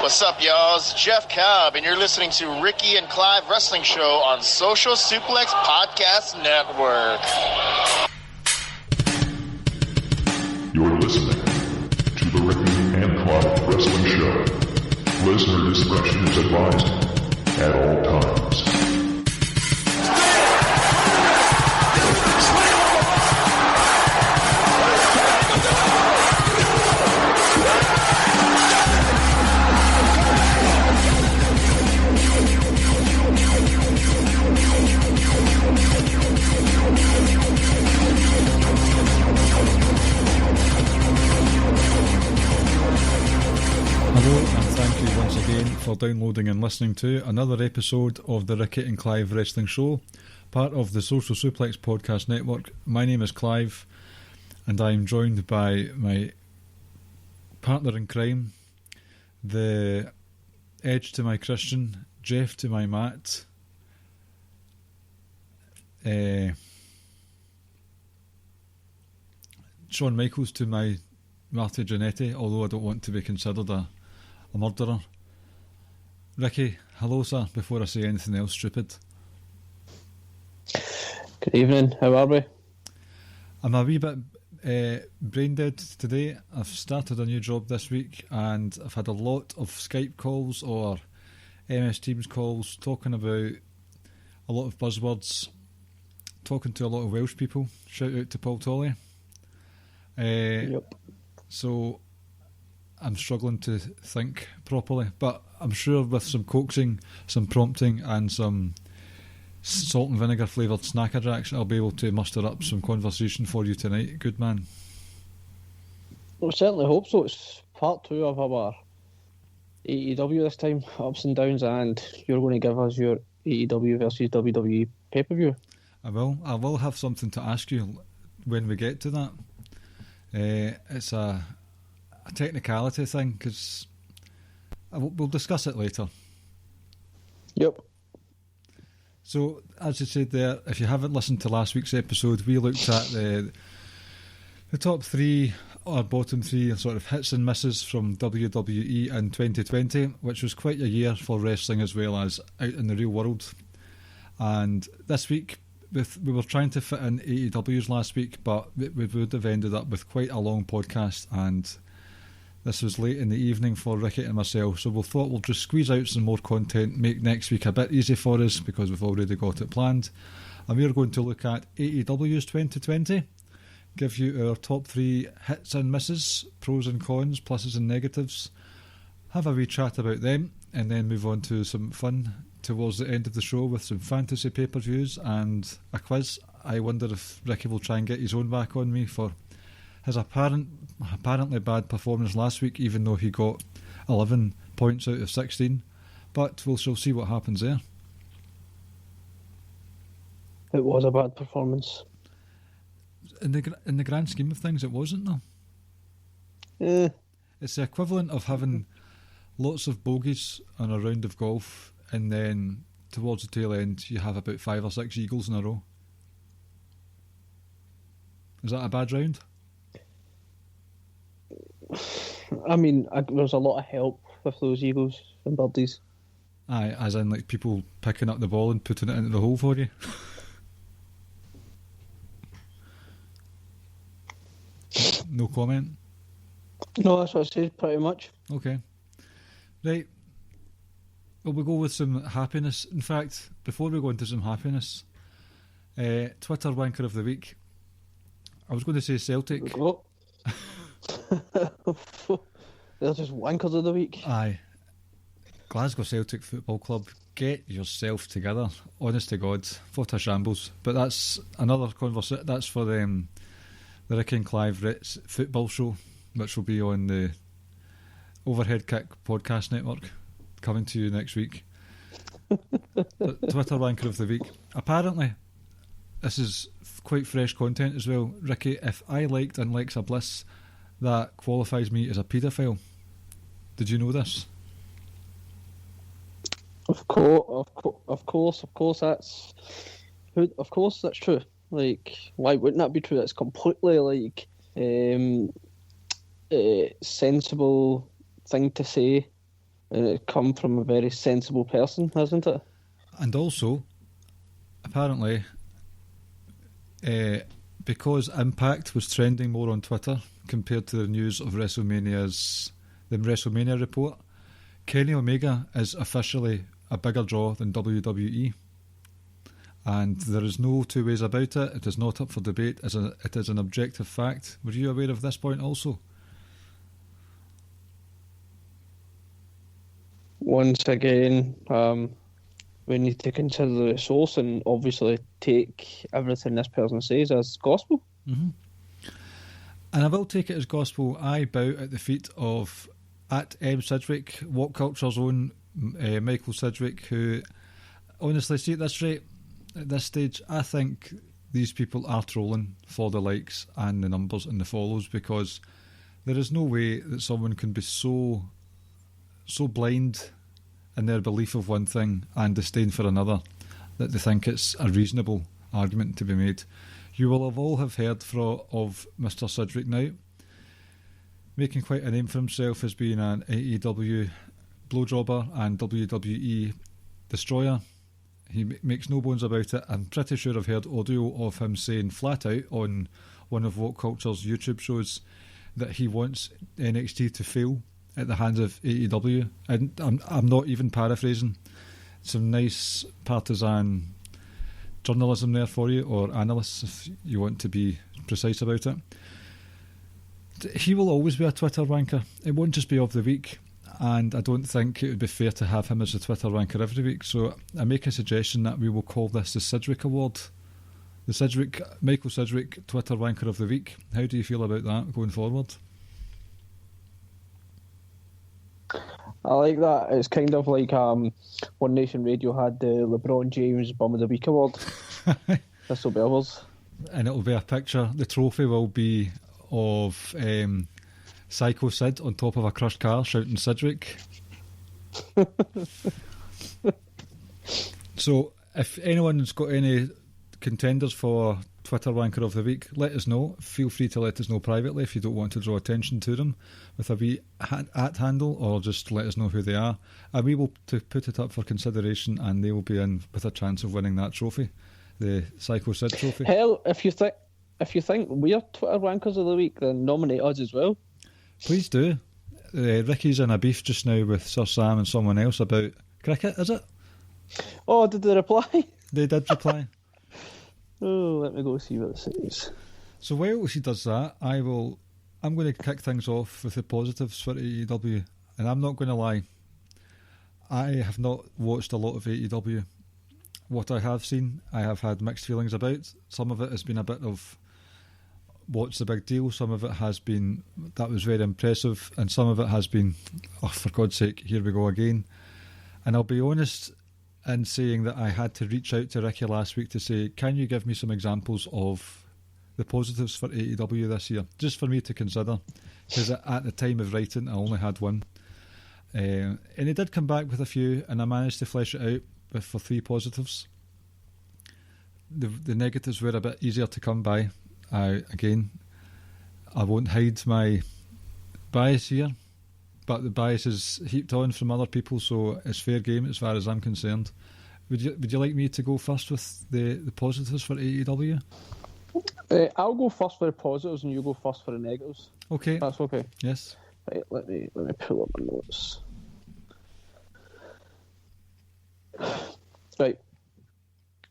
What's up, y'all? It's Jeff Cobb, and you're listening to Ricky and Clive Wrestling Show on Social Suplex Podcast Network. You're listening to the Ricky and Clive Wrestling Show. Listener discretion is advised at all times. Hello and thank you once again for downloading and listening to another episode of the Ricky and Clive Wrestling Show, part of the Social Suplex Podcast Network. My name is Clive and I am joined by my partner in crime, the Edge to my Christian, Jeff to my Matt, Shawn Michaels to my Marty Jannetty, although I don't want to be considered a murderer. Ricky, hello sir, before I say anything else stupid. Good evening, how are we? I'm a wee bit brain dead today. I've started a new job this week and I've had a lot of Skype calls or MS Teams calls talking about a lot of buzzwords, talking to a lot of Welsh people. Shout out to Paul Tolley. Yep. So I'm struggling to think properly, but I'm sure with some coaxing, some prompting and some salt and vinegar flavoured snacker jacks, I'll be able to muster up some conversation for you tonight. Good man. Well, I certainly hope so. It's part 2 of our AEW this time, ups and downs, and you're going to give us your AEW versus WWE pay-per-view. I will have something to ask you when we get to that. It's a technicality thing, because we'll discuss it later. Yep. So, as you said there, if you haven't listened to last week's episode, we looked at the top 3 or bottom 3 sort of hits and misses from WWE in 2020, which was quite a year for wrestling as well as out in the real world. And this week, we were trying to fit in AEWs last week, but we would have ended up with quite a long podcast, and this was late in the evening for Ricky and myself, so we thought we'll just squeeze out some more content, make next week a bit easy for us because we've already got it planned. And we're going to look at AEW's 2020, give you our top 3 hits and misses, pros and cons, pluses and negatives, have a wee chat about them, and then move on to some fun towards the end of the show with some fantasy pay-per-views and a quiz. I wonder if Ricky will try and get his own back on me for his apparently bad performance last week, even though he got 11 points out of 16. But we'll shall see what happens there. It was a bad performance. In the grand scheme of things, it wasn't, though. Yeah. It's the equivalent of having lots of bogeys on a round of golf, and then towards the tail end you have about 5 or 6 eagles in a row. Is that a bad round? I mean, there's a lot of help with those eagles and birdies. Aye, as in like people picking up the ball and putting it into the hole for you. No comment? No, that's what I said, pretty much. Okay. Right. Well, we'll go with some happiness. In fact, before we go into some happiness, Twitter wanker of the week. I was going to say Celtic. They're just wankers of the week. Aye. Glasgow Celtic Football Club, get yourself together. Honest to God, what a shambles. But that's another conversation. That's for the Ricky and Clive football show, which will be on the Overhead Kick Podcast Network, coming to you next week. Twitter wanker of the week. Apparently, this is quite fresh content as well. Ricky, if I liked Alexa Bliss, that qualifies me as a paedophile. Did you know this? Of course, that's true. Like, why wouldn't that be true? That's completely like a sensible thing to say And it come from a very sensible person, hasn't it? And also, apparently, because Impact was trending more on Twitter compared to the news of the WrestleMania report, Kenny Omega is officially a bigger draw than WWE. And there is no two ways about it. It is not up for debate. It is an objective fact. Were you aware of this point also? Once again, we need to consider the source and obviously take everything this person says as gospel. Mm-hmm. And I will take it as gospel. I bow at the feet of at M. Sidgwick, What Culture's own Michael Sidgwick, who, honestly, see at this rate, at this stage, I think these people are trolling for the likes and the numbers and the follows, because there is no way that someone can be so blind in their belief of one thing and disdain for another that they think it's a reasonable argument to be made. You will all have heard of Mr. Sidgwick now, making quite a name for himself as being an AEW blowjobber and WWE destroyer. He makes no bones about it. I'm pretty sure I've heard audio of him saying flat out on one of What Culture's YouTube shows that he wants NXT to fail at the hands of AEW. And I'm not even paraphrasing. Some nice partisan journalism there for you, or analysts if you want to be precise about it. He will always be a Twitter ranker. It won't just be of the week. And I don't think it would be fair to have him as a Twitter ranker every week. So I make a suggestion that we will call this the Sidgwick Award. The Michael Sidgwick Twitter Ranker of the Week. How do you feel about that going forward? I like that. It's kind of like One Nation Radio had the LeBron James Bum of the Week Award. This will be ours. And it'll be a picture. The trophy will be of Psycho Sid on top of a crushed car shouting Sidgwick. So if anyone's got any contenders for Twitter Ranker of the Week, let us know. Feel free to let us know privately if you don't want to draw attention to them with a wee at handle, or just let us know who they are, and we will put it up for consideration, and they will be in with a chance of winning that trophy, the Psycho Sid trophy. Hell, if you think we're Twitter Rankers of the Week, then nominate us as well. Please do. Ricky's in a beef just now with Sir Sam and someone else about cricket, is it? Oh, did they reply? They did reply. Oh, let me go see what it says. So while she does that, I'm going to kick things off with the positives for AEW, and I'm not going to lie, I have not watched a lot of AEW. What I have seen, I have had mixed feelings about. Some of it has been a bit of what's the big deal, some of it has been that was very impressive, and some of it has been, oh, for God's sake, here we go again. And I'll be honest in saying that I had to reach out to Ricky last week to say, can you give me some examples of the positives for AEW this year, just for me to consider, because at the time of writing I only had one, and he did come back with a few, and I managed to flesh it out for 3 positives. The negatives were a bit easier to come by. I won't hide my bias here, but the bias is heaped on from other people, so it's fair game as far as I'm concerned. Would you like me to go first with the positives for AEW? I'll go first for the positives and you go first for the negatives. Okay. That's okay. Yes. Right, let me pull up my notes. Right.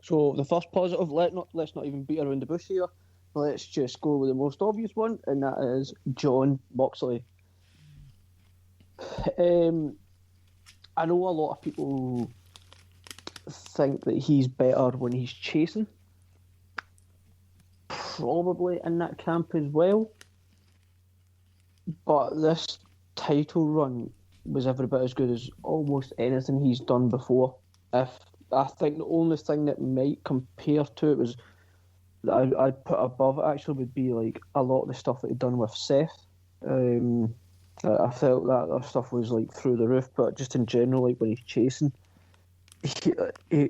So the first positive, let's not even beat around the bush here. Let's just go with the most obvious one, and that is Jon Moxley. I know a lot of people think that he's better when he's chasing. Probably in that camp as well. But this title run was every bit as good as almost anything he's done before. I think the only thing that might compare to it was that I'd put above it actually would be like a lot of the stuff that he'd done with Seth. I felt that stuff was like through the roof, but just in general, like when he's chasing, he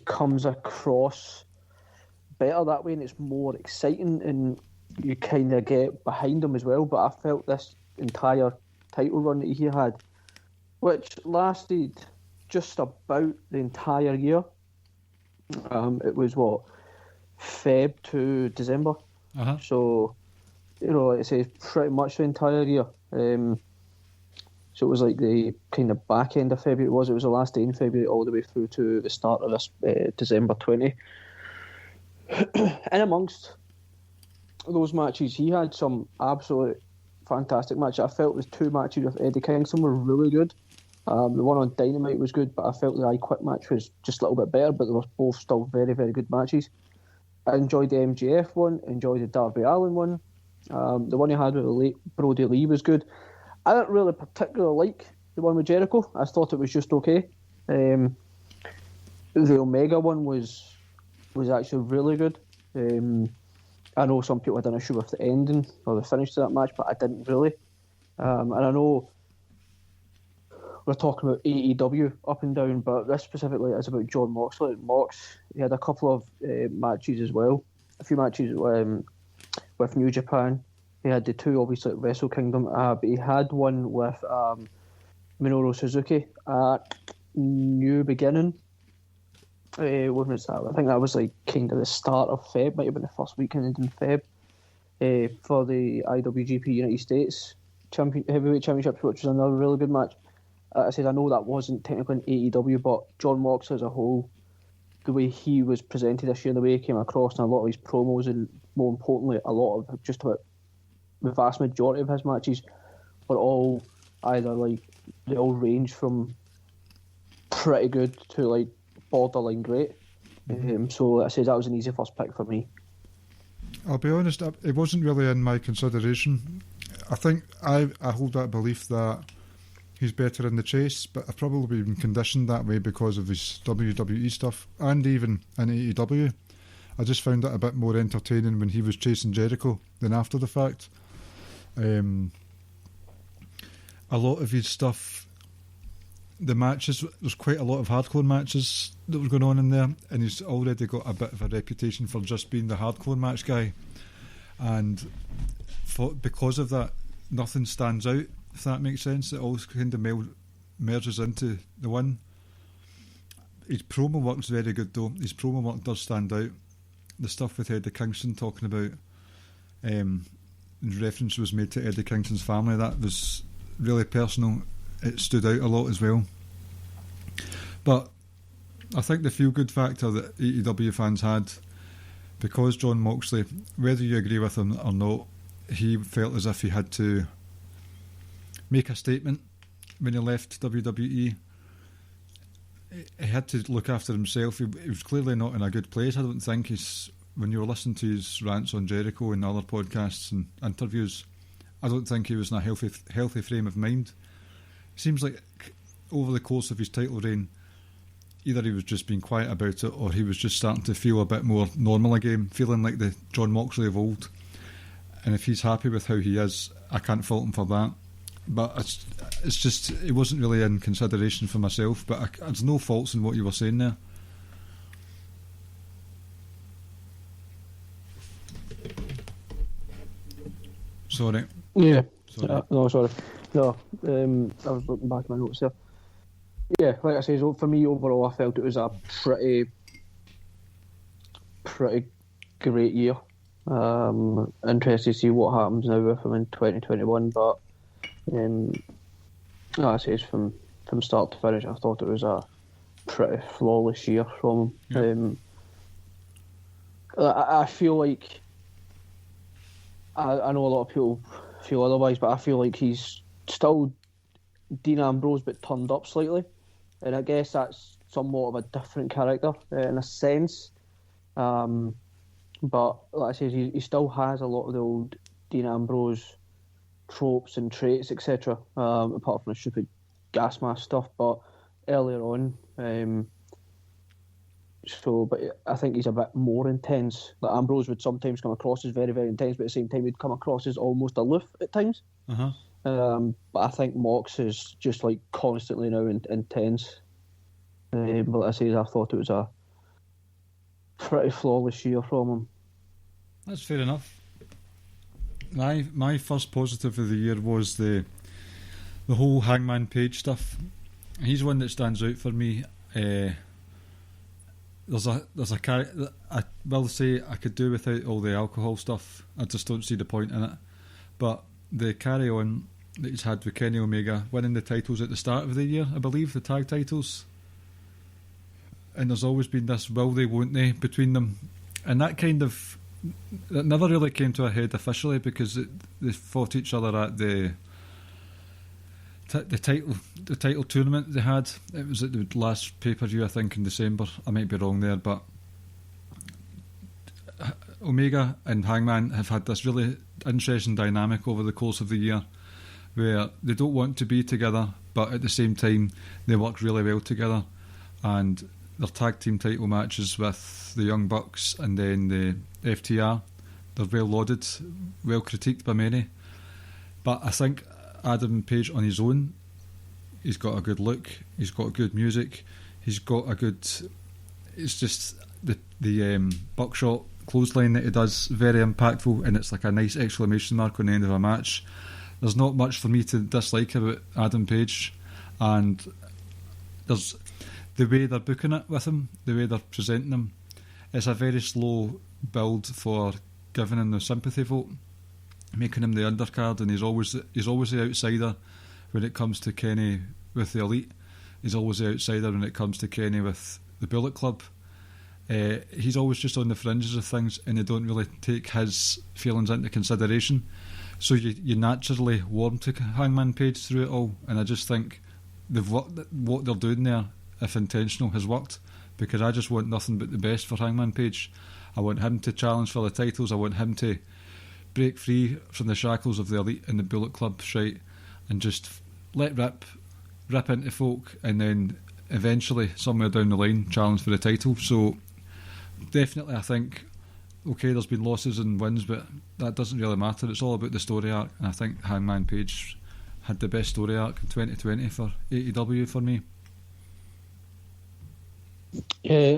comes across better that way, and it's more exciting, and you kind of get behind him as well. But I felt this entire title run that he had which lasted just about the entire year. It was Feb to December. So, like I say, pretty much the entire year. So it was like the kind of back end of February. It was the last day in February all the way through to the start of this December 20. In amongst those matches, he had some absolute fantastic matches. I felt the two matches with Eddie Kingston were really good. The one on Dynamite was good, but I felt the I Quit match was just a little bit better, but they were both still very, very good matches. I enjoyed the MJF one, enjoyed the Darby Allin one. The one he had with the late Brody Lee was good. I didn't really particularly like the one with Jericho. I thought it was just okay. The Omega one was actually really good. I know some people had an issue with the ending or the finish to that match, but I didn't really. And I know we're talking about AEW up and down, but this specifically is about Jon Moxley. Mox, he had a couple of matches as well. A few matches with New Japan. He had the two, obviously, at Wrestle Kingdom, but he had one with Minoru Suzuki at New Beginning. When was that? I think that was like kind of the start of Feb, might have been the first weekend in Feb, for the IWGP United States Heavyweight Championships, which was another really good match. I said I know that wasn't technically an AEW, but Jon Moxley as a whole, the way he was presented this year, the way he came across, and a lot of his promos, and more importantly, a lot of just about the vast majority of his matches were all either like they all range from pretty good to like borderline great. So I said that was an easy first pick for me. I'll be honest, it wasn't really in my consideration. I think I hold that belief that he's better in the chase, but I've probably been conditioned that way because of his WWE stuff, and even in AEW. I just found it a bit more entertaining when he was chasing Jericho than after the fact. A lot of his stuff, the matches, there's quite a lot of hardcore matches that were going on in there, and he's already got a bit of a reputation for just being the hardcore match guy, and because of that, nothing stands out, if that makes sense. It all kind of merges into the one. His promo work's very good though. His promo work does stand out. The stuff with Eddie Kingston talking about reference was made to Eddie Kingston's family, that was really personal. It stood out a lot as well. But I think the feel good factor that AEW fans had, because Jon Moxley, whether you agree with him or not, he felt as if he had to make a statement when he left WWE. He had to look after himself. He was clearly not in a good place. I don't think when you were listening to his rants on Jericho and other podcasts and interviews, I don't think he was in a healthy frame of mind. It seems like over the course of his title reign, either he was just being quiet about it, or he was just starting to feel a bit more normal again, feeling like the Jon Moxley of old. And if he's happy with how he is, I can't fault him for that. But it's just, it wasn't really in consideration for myself, but there's no faults in what you were saying there. Sorry. Yeah. Sorry. No, sorry. No, I was looking back at my notes there. Yeah, like I say, for me overall, I felt it was a pretty great year. Interested to see what happens now with him in 2021, but like I say, from start to finish, I thought it was a pretty flawless year from him. I feel like I know a lot of people feel otherwise, but I feel like he's still Dean Ambrose but turned up slightly, and I guess that's somewhat of a different character in a sense. But like I say, he still has a lot of the old Dean Ambrose tropes and traits, etc. Apart from the stupid gas mask stuff, but earlier on. But I think he's a bit more intense. Like Ambrose would sometimes come across as very, very intense, but at the same time he'd come across as almost aloof at times. But I think Mox is just like constantly now intense. But like I say, I thought it was a pretty flawless year from him. That's fair enough. My first positive of the year was the the whole Hangman Page stuff, he's one that stands out for me. There's a I will say I could do without all the alcohol stuff. I just don't see the point in it. But the carry on that he's had with Kenny Omega, winning the titles at the start of the year, I believe, the tag titles. And there's always been this will they, won't they between them. And that never really came to a head officially because they fought each other at the title tournament they had. It was at the last pay-per-view, I think, in December. I might be wrong there, but Omega and Hangman have had this really interesting dynamic over the course of the year where they don't want to be together, but at the same time they work really well together. And their tag team title matches with the Young Bucks and then the FTR, they're well lauded, well critiqued by many. But I think Adam Page on his own, he's got a good look, he's got good music, he's got a good... It's just the buckshot clothesline that he does, very impactful, and it's like a nice exclamation mark on the end of a match. There's not much for me to dislike about Adam Page, and there's the way they're booking it with him, the way they're presenting him. It's a very slow build for giving him the sympathy vote, making him the undercard, and he's always the outsider when it comes to Kenny with the Elite. He's always the outsider when it comes to Kenny with the Bullet Club. He's always just on the fringes of things, and they don't really take his feelings into consideration. So you naturally warm to Hangman Page through it all, and I just think what they're doing there, if intentional, has worked, because I just want nothing but the best for Hangman Page. I want him to challenge for the titles. I want him to break free from the shackles of the Elite and the Bullet Club, right, and just let rip into folk, and then eventually, somewhere down the line, challenge for the title. So definitely, I think, okay, there's been losses and wins, but that doesn't really matter. It's all about the story arc, and I think Hangman Page had the best story arc in 2020 for AEW for me. Yeah,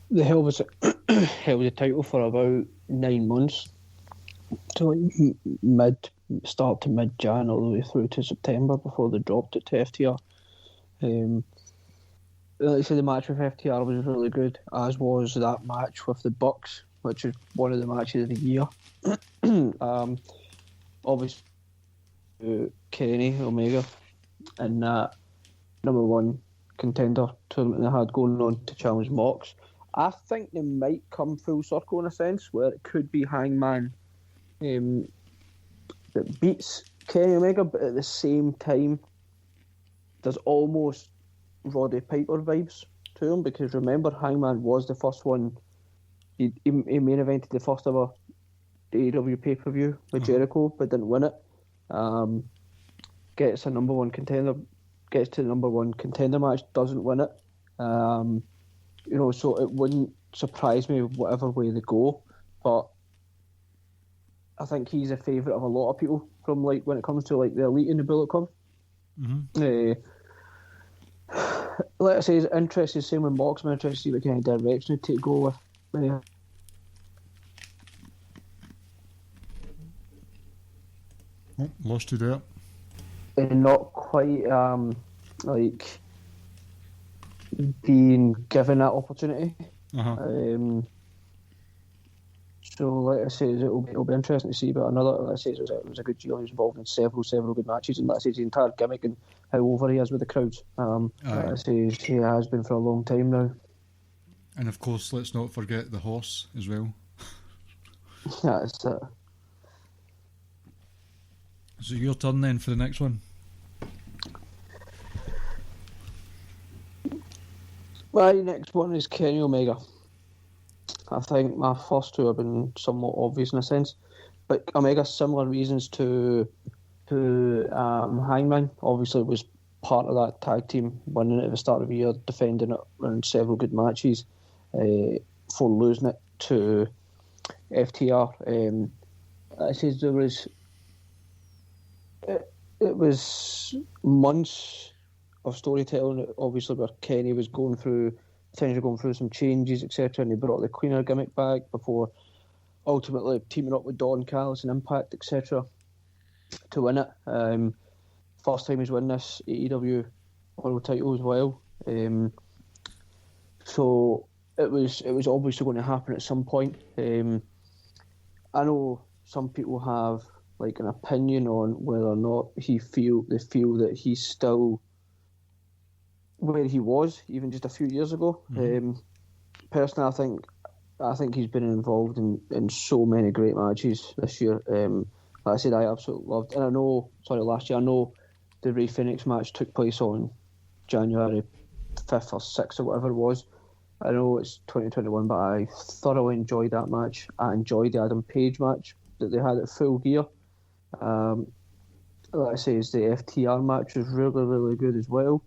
they held the title for about 9 months, to like start to mid-Jan all the way through to September before they dropped it to FTR. Like I said, the match with FTR was really good, as was that match with the Bucks, which is one of the matches of the year. Obviously, Kenny Omega and that number one contender tournament they had going on to challenge Mox. I think they might come full circle in a sense, where it could be Hangman that beats Kenny Omega, but at the same time, there's almost Roddy Piper vibes to him, because remember, Hangman was the first one. He main evented the first ever AEW pay-per-view with Jericho, but didn't win it. Gets to the number one contender match, doesn't win it. So it wouldn't surprise me whatever way they go, but I think he's a favourite of a lot of people from like when it comes to like the Elite and the Bullet Club. Like I say, it's interesting. Same with Mox. I'm interested to see what kind of direction they take go with. Lost you there. And not quite like being given that opportunity. So, like I say, it'll be interesting to see. But like I say, it was a good year. He was involved in several good matches, and like I say, his entire gimmick and how over he is with the crowds. Like I say, he has been for a long time now. And of course, let's not forget the horse as well. That's it. So your turn then for the next one. My next one is Kenny Omega. I think my first two have been somewhat obvious in a sense, but Omega, similar reasons to Hangman. Obviously, was part of that tag team, winning it at the start of the year, defending it in several good matches, for losing it to FTR. I said there was. It was months of storytelling, obviously, where Kenny was potentially going through some changes, etc., and he brought the cleaner gimmick back before ultimately teaming up with Don Callis and Impact, etc., to win it. first time he's won this AEW World title as well. So it was obviously going to happen at some point. I know some people have like an opinion on whether or not they feel that he's still where he was even just a few years ago. Personally, I think he's been involved in so many great matches this year. Like I said, I absolutely loved, and last year, I know the Rey Fenix match took place on January 5th or 6th or whatever it was. I know it's 2021, but I thoroughly enjoyed that match. I enjoyed the Adam Page match that they had at Full Gear. Like I say, the FTR match was really, really good as well.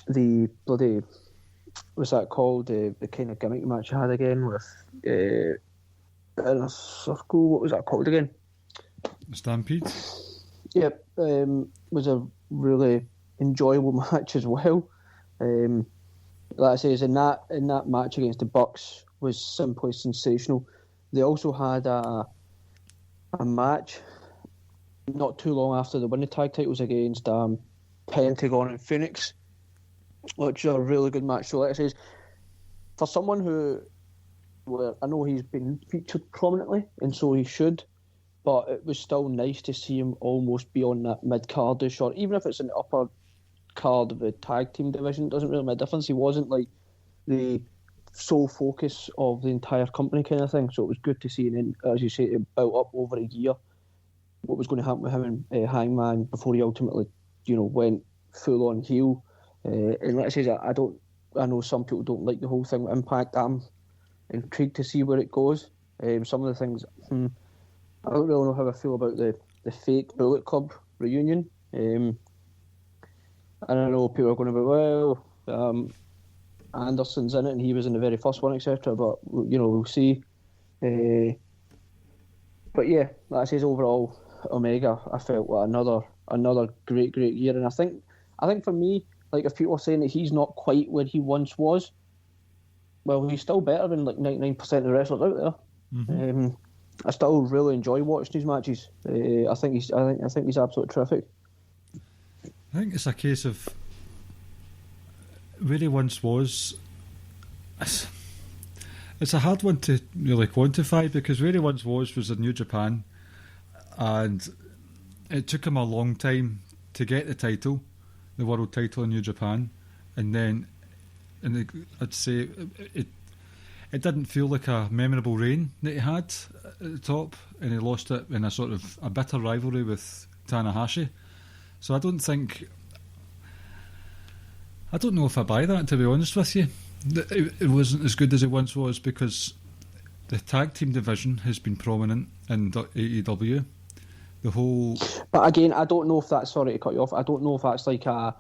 The bloody, what's that called? The kind of gimmick match I had again with in a circle. What was that called again? Stampede. Yep, was a really enjoyable match as well. Like I say, in that match against the Bucks was simply sensational. They also had a match not too long after they won the tag titles against Pentagon and Phoenix, which is a really good match. So like I say, for someone who, well, I know he's been featured prominently, and so he should, but it was still nice to see him almost be on that mid-cardish, or even if it's an upper card of the tag team division, it doesn't really make a difference. He wasn't like the sole focus of the entire company kind of thing, so it was good to see. And then, as you say, it built up over a year what was going to happen with him and Hangman before he ultimately, went full on heel. And like I say, I know some people don't like the whole thing with Impact. I'm intrigued to see where it goes. Some of the things, I don't really know how I feel about the fake Bullet Club reunion. And I know people are going to be, well, Anderson's in it and he was in the very first one, etc. But we'll see. But yeah, like I say, overall, Omega, I felt like another great year. And I think for me, like if people are saying that he's not quite where he once was, well, he's still better than like 99% of the wrestlers out there. I still really enjoy watching these matches. I think he's absolutely terrific. I think it's a case of where he once was. It's a hard one to really quantify, because where he once was in New Japan, and it took him a long time to get the title, the world title in New Japan, and I'd say it didn't feel like a memorable reign that he had at the top, and he lost it in a sort of a bitter rivalry with Tanahashi. So I don't know if I buy that, to be honest with you. It wasn't as good as it once was, because the tag team division has been prominent in AEW. But again, I don't know if that's, sorry to cut you off, I don't know if that's like a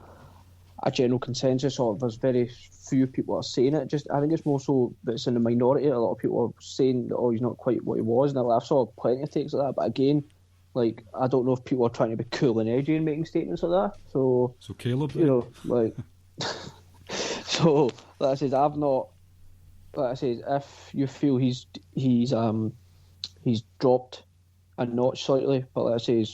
general consensus, or there's very few people are saying it. I think it's more so that it's in the minority. A lot of people are saying that, he's not quite what he was, and I saw plenty of takes like that. But again, like, I don't know if people are trying to be cool and edgy and making statements like that. So Caleb, like, so like I said, if you feel he's dropped a notch slightly, but like I say,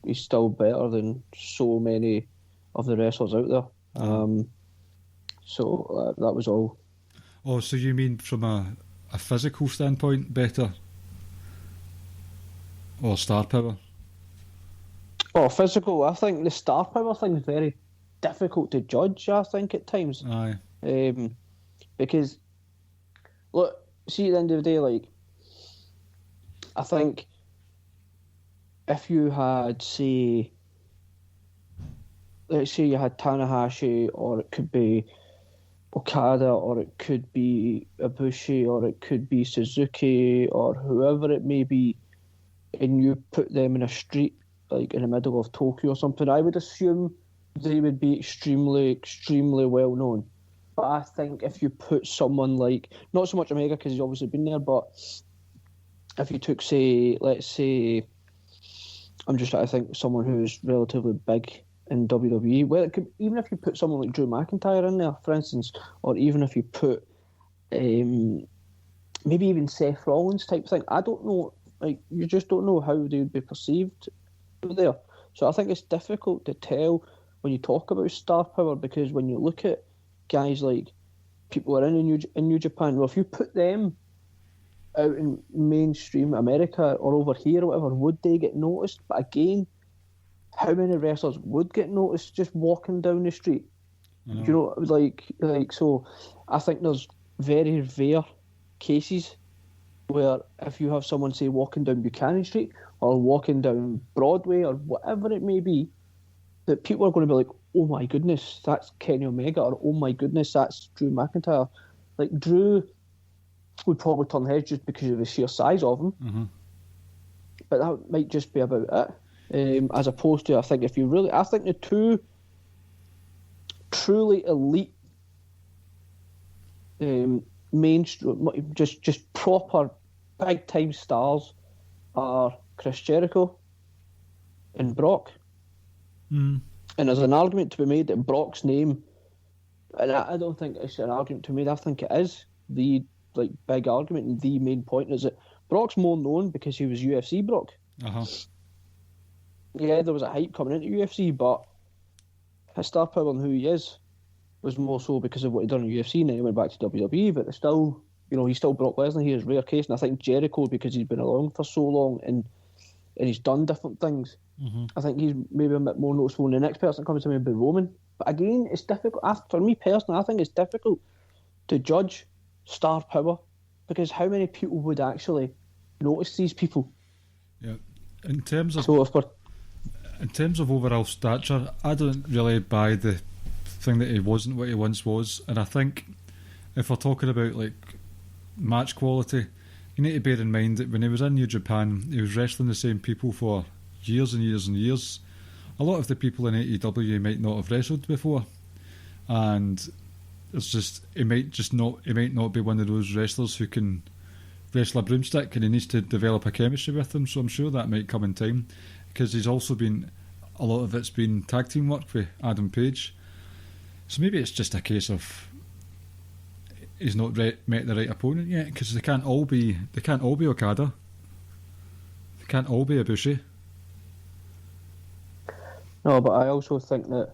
he's still better than so many of the wrestlers out there. So that was all. Oh, so you mean from a physical standpoint better? Or star power? Oh, physical, I think the star power thing is very difficult to judge, I think, at times. Aye. Because, look, see, at the end of the day, like, I think if you had, say, let's say you had Tanahashi, or it could be Okada, or it could be Ibushi, or it could be Suzuki, or whoever it may be, and you put them in a street, like in the middle of Tokyo or something, I would assume they would be extremely, extremely well known. But I think if you put someone like, not so much Omega because he's obviously been there, but if you took, say, let's say, I'm just trying to think, someone who's relatively big in WWE, well, it could, even if you put someone like Drew McIntyre in there, for instance, or even if you put maybe even Seth Rollins type thing, I don't know Like, you just don't know how they would be perceived there. So I think it's difficult to tell when you talk about star power, because when you look at guys like people who are in New Japan, well, if you put them out in mainstream America or over here or whatever, would they get noticed? But again, how many wrestlers would get noticed just walking down the street? You know, like so. I think there's very rare cases where if you have someone, say, walking down Buchanan Street or walking down Broadway or whatever it may be, that people are going to be like, oh my goodness, that's Kenny Omega, or oh my goodness, that's Drew McIntyre. Like, Drew would probably turn heads just because of the sheer size of him. Mm-hmm. But that might just be about it. As opposed to, I think the two truly elite mainstream, just proper big time stars are Chris Jericho and Brock. Mm. And there's an argument to be made that Brock's name, and I don't think it's an argument to be made, I think it is the big argument, and the main point is that Brock's more known because he was UFC Brock. Uh-huh. Yeah, there was a hype coming into UFC, but his star power and who he is was more so because of what he'd done in UFC, and then he went back to WWE, but it's still, he's still Brock Lesnar. He is a rare case, and I think Jericho, because he's been along for so long and he's done different things, mm-hmm. I think he's maybe a bit more noticeable. And the next person that comes to me would be Roman. But again, it's difficult. For me personally, I think it's difficult to judge star power, because how many people would actually notice these people? Yeah. In terms of overall stature, I don't really buy the thing that he wasn't what he once was. And I think if we're talking about like match quality, you need to bear in mind that when he was in New Japan, he was wrestling the same people for years and years and years. A lot of the people in AEW might not have wrestled before, and it's just he might not be one of those wrestlers who can wrestle a broomstick, and he needs to develop a chemistry with them. So I'm sure that might come in time, because he's also been, a lot of it's been tag team work with Adam Page. So maybe it's just a case of he's not met the right opponent yet, because they can't all be Okada, they can't all be Ibushi. No, but I also think that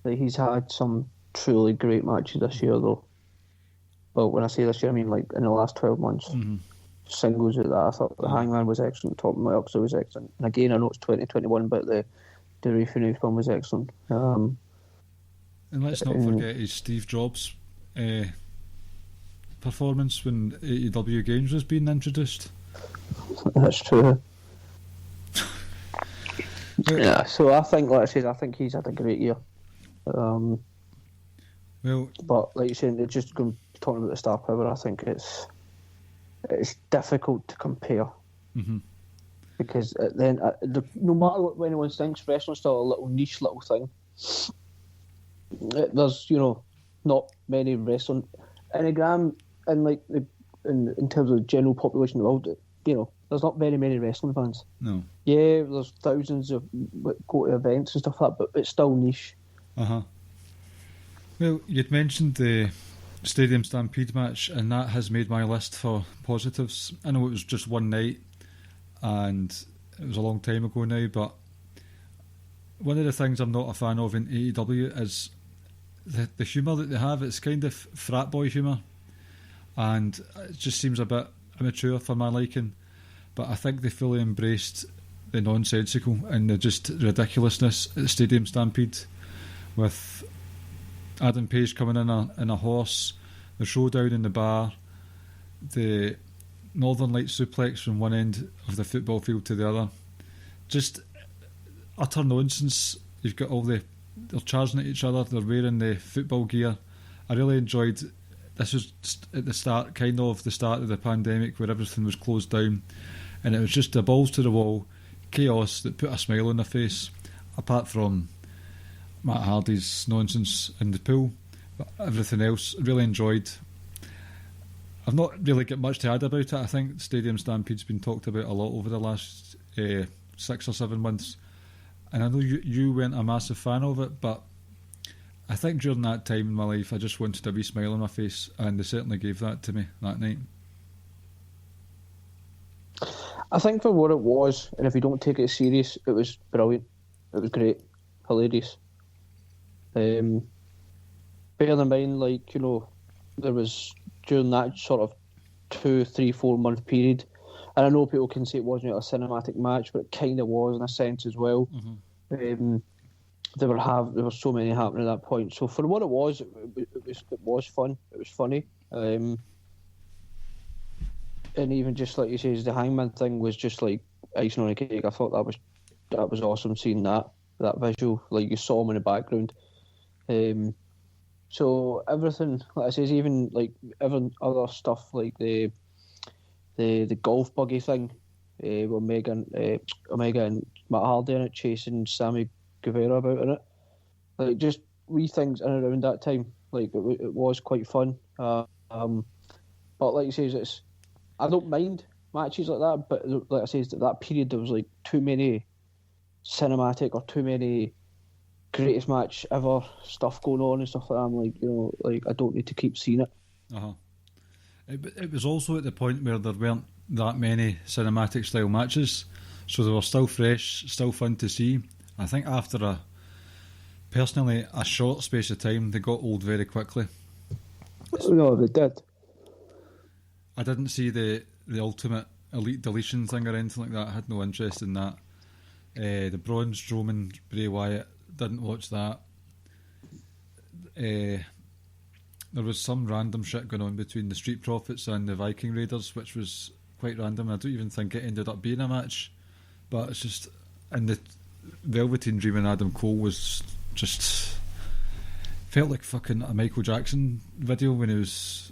he's had some truly great matches this year, though. Well, when I say this year, I mean like in the last 12 months. Mm-hmm. Singles at that, I thought the Hangman was excellent, Top Moxley was excellent, and again, I know it's 2021, but the Rifu film was excellent. And let's not forget his Steve Jobs performance when AEW Games was being introduced. That's true. Yeah, so I think, like I said, I think he's had a great year. Well, but like you said, it's just talking about the star power. I think it's difficult to compare, mm-hmm. because then no matter what anyone thinks, wrestling's still a little niche little thing. There's not many wrestling in in terms of the general population of the world. There's not very many wrestling fans. No. Yeah, there's thousands of go to events and stuff like that, but it's still niche. Uh-huh. Well, you'd mentioned the Stadium Stampede match, and that has made my list for positives. I know it was just one night, and it was a long time ago now, but one of the things I'm not a fan of in AEW is the humour that they have. It's kind of frat boy humour, and it just seems a bit immature for my liking. But I think they fully embraced the nonsensical and the just ridiculousness at the Stadium Stampede, with Adam Page coming in a horse, the showdown in the bar, the Northern Light suplex from one end of the football field to the other. Just utter nonsense. You've got they're charging at each other, they're wearing the football gear. I really enjoyed, this was at the start of the pandemic, where everything was closed down, and it was just the balls to the wall chaos that put a smile on their face, apart from Matt Hardy's nonsense in the pool. But everything else, really enjoyed. I've not really got much to add about it. I think Stadium Stampede's been talked about a lot over the last 6 or 7 months, and I know you weren't a massive fan of it, but I think during that time in my life I just wanted a wee smile on my face, and they certainly gave that to me that night. I think for what it was, and if you don't take it serious, it was brilliant. It was great, hilarious. Bear in mind, like, you know, there was during that sort of 2, 3, 4 month period, and I know people can say it wasn't a cinematic match, but it kind of was in a sense as well. Mm-hmm. There were so many happening at that point. So for what it was fun. It was funny. And even just like you say, the Hangman thing was just like icing on a cake. I thought that was awesome seeing that visual. Like you saw him in the background. So everything, like I says, even like every other stuff like the golf buggy thing, with Omega and Matt Hardy in it chasing Sammy Guevara about in it. Like just wee things in and around that time. Like it was quite fun. But like you say, I don't mind matches like that. But like I say, that period there was like too many cinematic or too many greatest match ever stuff going on and stuff like that. I'm like, you know, like I don't need to keep seeing it. It was also at the point where there weren't that many cinematic style matches, so they were still fresh, still fun to see. I think after a short space of time, they got old very quickly. No, they did. I didn't see the ultimate elite deletion thing or anything like that. I had no interest in that. The Braun Strowman Bray Wyatt, didn't watch that. There was some random shit going on between the Street Profits and the Viking Raiders, which was quite random. I don't even think it ended up being a match, but it's just, and the Velveteen Dream and Adam Cole was just felt like fucking a Michael Jackson video when it was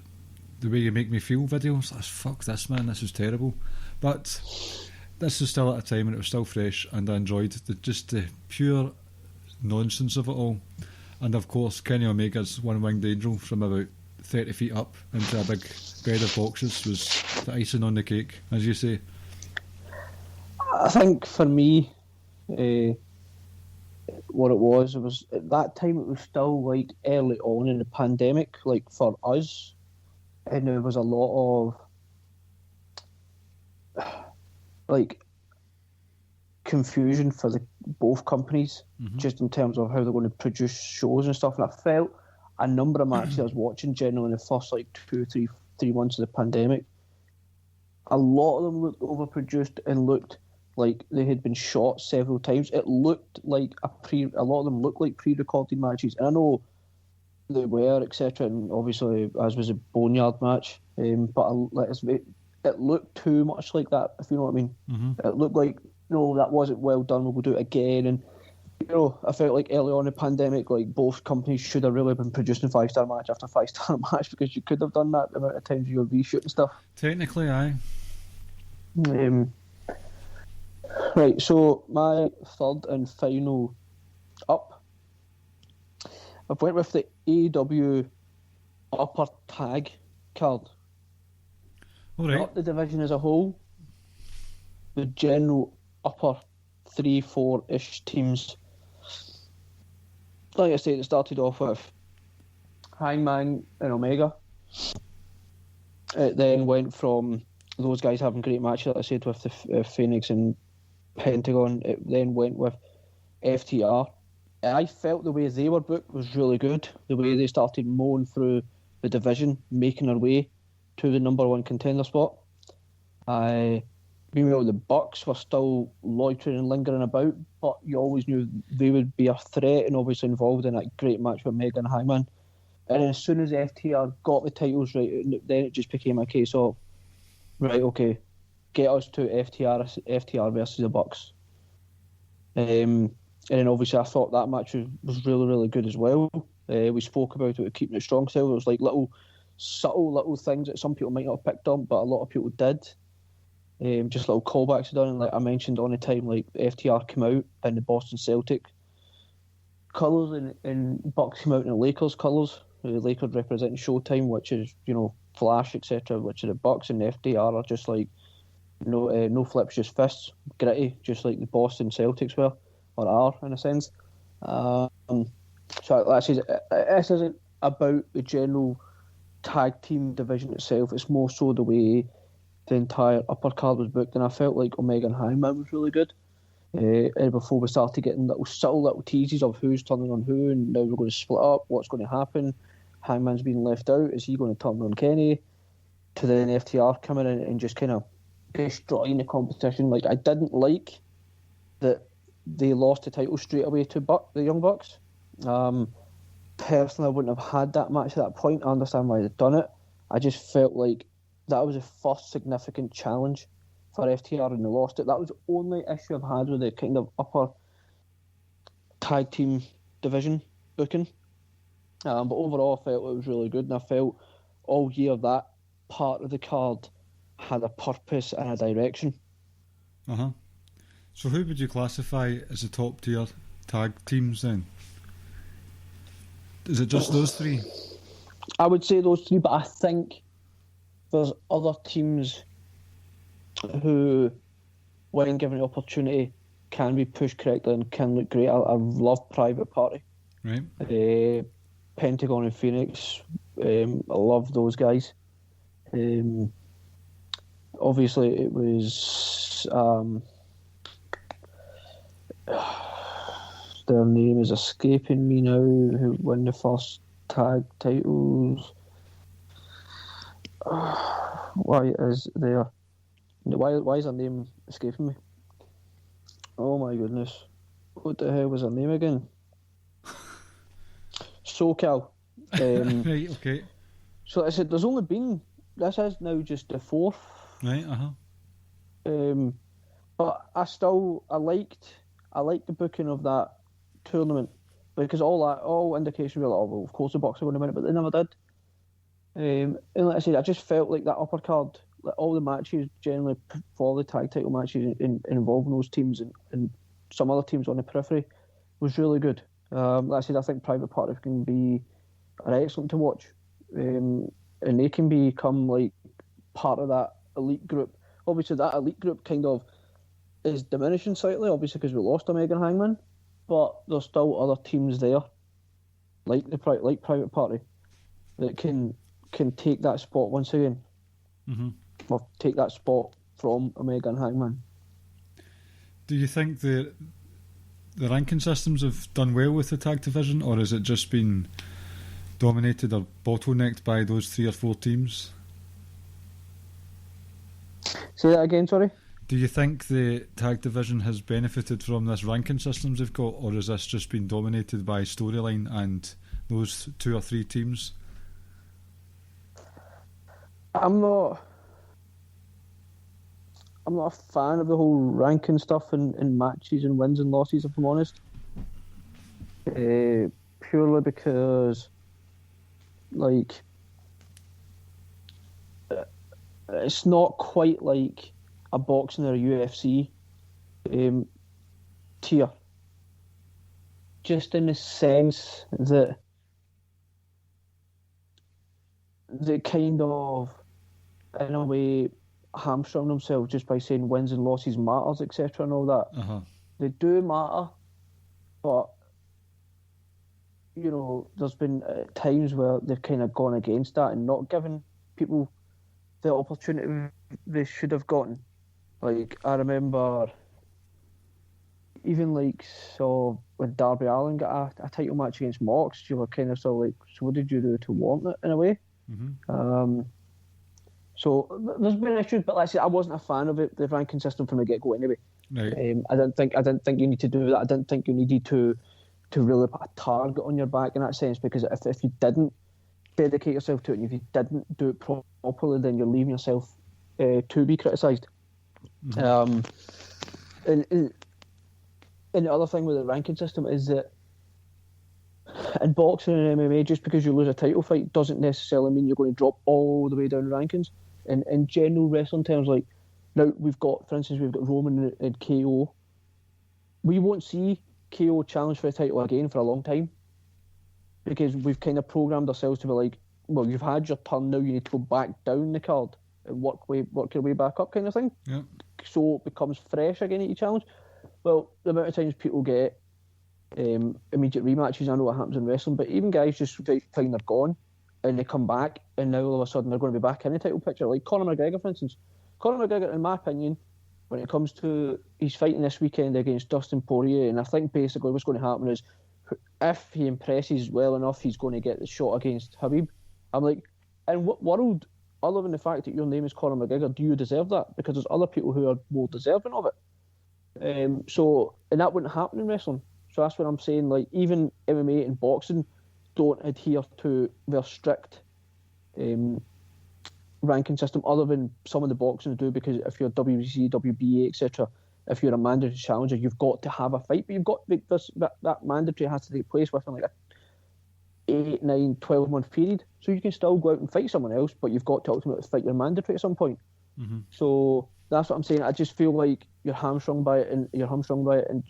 the Way You Make Me Feel video. I was like, fuck this, man, this is terrible. But this was still at a time when it was still fresh, and I enjoyed the pure nonsense of it all. And of course, Kenny Omega's one-winged angel from about 30 feet up into a big bed of boxes was the icing on the cake, as you say. I think for me, what it was at that time it was still like early on in the pandemic, like for us, and there was a lot of like confusion for both companies, just in terms of how they're going to produce shows and stuff. And I felt a number of matches I was watching generally in the first like 2, 3 months of the pandemic, a lot of them looked overproduced and looked like they had been shot several times. It looked like a lot of them looked like pre-recorded matches, and I know they were, etc. And obviously, as was a Boneyard match, but it looked too much like that, if you know what I mean. It looked like, no, that wasn't well done, we'll do it again. And you know, I felt like early on in the pandemic, like both companies should have really been producing 5-star match after 5-star match, because you could have done that the amount of times you were reshooting stuff. Technically, aye. Right, so my third and final up, I've went with the AEW upper tag card. All right. Not the division as a whole, the general upper 3, 4-ish teams. Like I said, it started off with Hangman and Omega. It then went from those guys having great matches, like I said, with the Phoenix and Pentagon. It then went with FTR. I felt the way they were booked was really good. The way they started mowing through the division, making their way to the number 1 contender spot. Meanwhile, the Bucks were still loitering and lingering about, but you always knew they would be a threat and obviously involved in that great match with Omega and Hangman. And as soon as FTR got the titles right, then it just became a case of, right, okay, get us to FTR versus the Bucks. And then obviously I thought that match was really, really good as well. We spoke about it with Keeping It Strong style. It was like subtle little things that some people might not have picked up, but a lot of people did. Just little callbacks done, and like I mentioned on the time, like FTR came out in the Boston Celtic colours, and Bucks came out in the Lakers colours. The Lakers representing Showtime, which is, you know, Flash, etc., which are the Bucks, and the FTR are just like no flips, just fists, gritty, just like the Boston Celtics were, or are in a sense. So like I said, this isn't about the general tag team division itself. It's more so the way the entire upper card was booked, and I felt like Omega and Hangman was really good. And before we started getting subtle little teases of who's turning on who, and now we're going to split up, what's going to happen, Hangman's being left out, is he going to turn on Kenny? To then FTR coming in and just kind of destroying the competition. Like, I didn't like that they lost the title straight away to the Young Bucks. Personally, I wouldn't have had that match at that point. I understand why they've done it. I just felt like that was the first significant challenge for FTR, and they lost it. That was the only issue I've had with the kind of upper tag team division booking. But overall, I felt it was really good, and I felt all year that part of the card had a purpose and a direction. So who would you classify as the top tier tag teams then? Is it just those three? I would say those three, but I think there's other teams who, when given the opportunity, can be pushed correctly and can look great. I love Private Party. Right. Pentagon and Phoenix. I love those guys. Obviously, it was their name is escaping me now. Who won the first tag titles? Why is their name escaping me? Oh my goodness! What the hell was her name again? SoCal. Right. Okay. So I said, there's only been, this is now just the fourth. Right. But I liked the booking of that tournament, because all indications were like, oh well, of course the Bucks are going to win it, but they never did. And like I said, I just felt like that upper card, like all the matches generally for the tag title matches involving those teams and some other teams on the periphery was really good. Like I said, I think Private Party are excellent to watch. And they can become like part of that elite group. Obviously, that elite group kind of is diminishing slightly, obviously because we lost Omega and Hangman, but there's still other teams there, like Private Party, that can take that spot once again, or take that spot from Omega and Hangman. Do you think the ranking systems have done well with the tag division, or has it just been dominated or bottlenecked by those 3 or 4 teams? Say that again, sorry? Do you think the tag division has benefited from this ranking systems they've got, or has this just been dominated by storyline and those 2 or 3 teams? I'm not a fan of the whole ranking stuff in matches and wins and losses, if I'm honest. Purely because, like, it's not quite like a boxing or a UFC tier. Just in the sense that they kind of, in a way, hamstrung themselves just by saying wins and losses matters, etc. and all that. They do matter, but you know, there's been times where they've kind of gone against that and not given people the opportunity they should have gotten. Like, I remember even like, so when Darby Allin got a title match against Mox, you were kind of sort of like, so what did you do to warrant it in a way? So there's been issues, but like I said, I wasn't a fan of it, the ranking system from the get go anyway. Right. I didn't think you need to do that. I didn't think you needed to really put a target on your back in that sense, because if you didn't dedicate yourself to it, and if you didn't do it properly, then you're leaving yourself to be criticised. And the other thing with the ranking system is that in boxing and MMA, just because you lose a title fight doesn't necessarily mean you're going to drop all the way down the rankings. In general wrestling terms, like now for instance, we've got Roman and KO. We won't see KO challenge for a title again for a long time, because we've kind of programmed ourselves to be like, well, you've had your turn, now you need to go back down the card and work your way back up, kind of thing. Yeah. So it becomes fresh again at each challenge. Well, the amount of times people get immediate rematches, I know what happens in wrestling, but even guys just find they're gone and they come back and now all of a sudden they're going to be back in the title picture. Like Conor McGregor, for instance. Conor McGregor, in my opinion, when it comes to he's fighting this weekend against Dustin Poirier, and I think basically what's going to happen is if he impresses well enough, he's going to get the shot against Khabib. I'm like, in what world, other than the fact that your name is Conor McGregor, do you deserve that? Because there's other people who are more deserving of it. So, and that wouldn't happen in wrestling. So that's what I'm saying. Like, even MMA and boxing don't adhere to their strict ranking system, other than some of the boxing do, because if you're WBC, WBA, etc., if you're a mandatory challenger, you've got to have a fight, but you've got that mandatory has to take place within like a 8, 9, 12 month period. So you can still go out and fight someone else, but you've got to ultimately fight your mandatory at some point. Mm-hmm. So that's what I'm saying. I just feel like you're hamstrung by it, and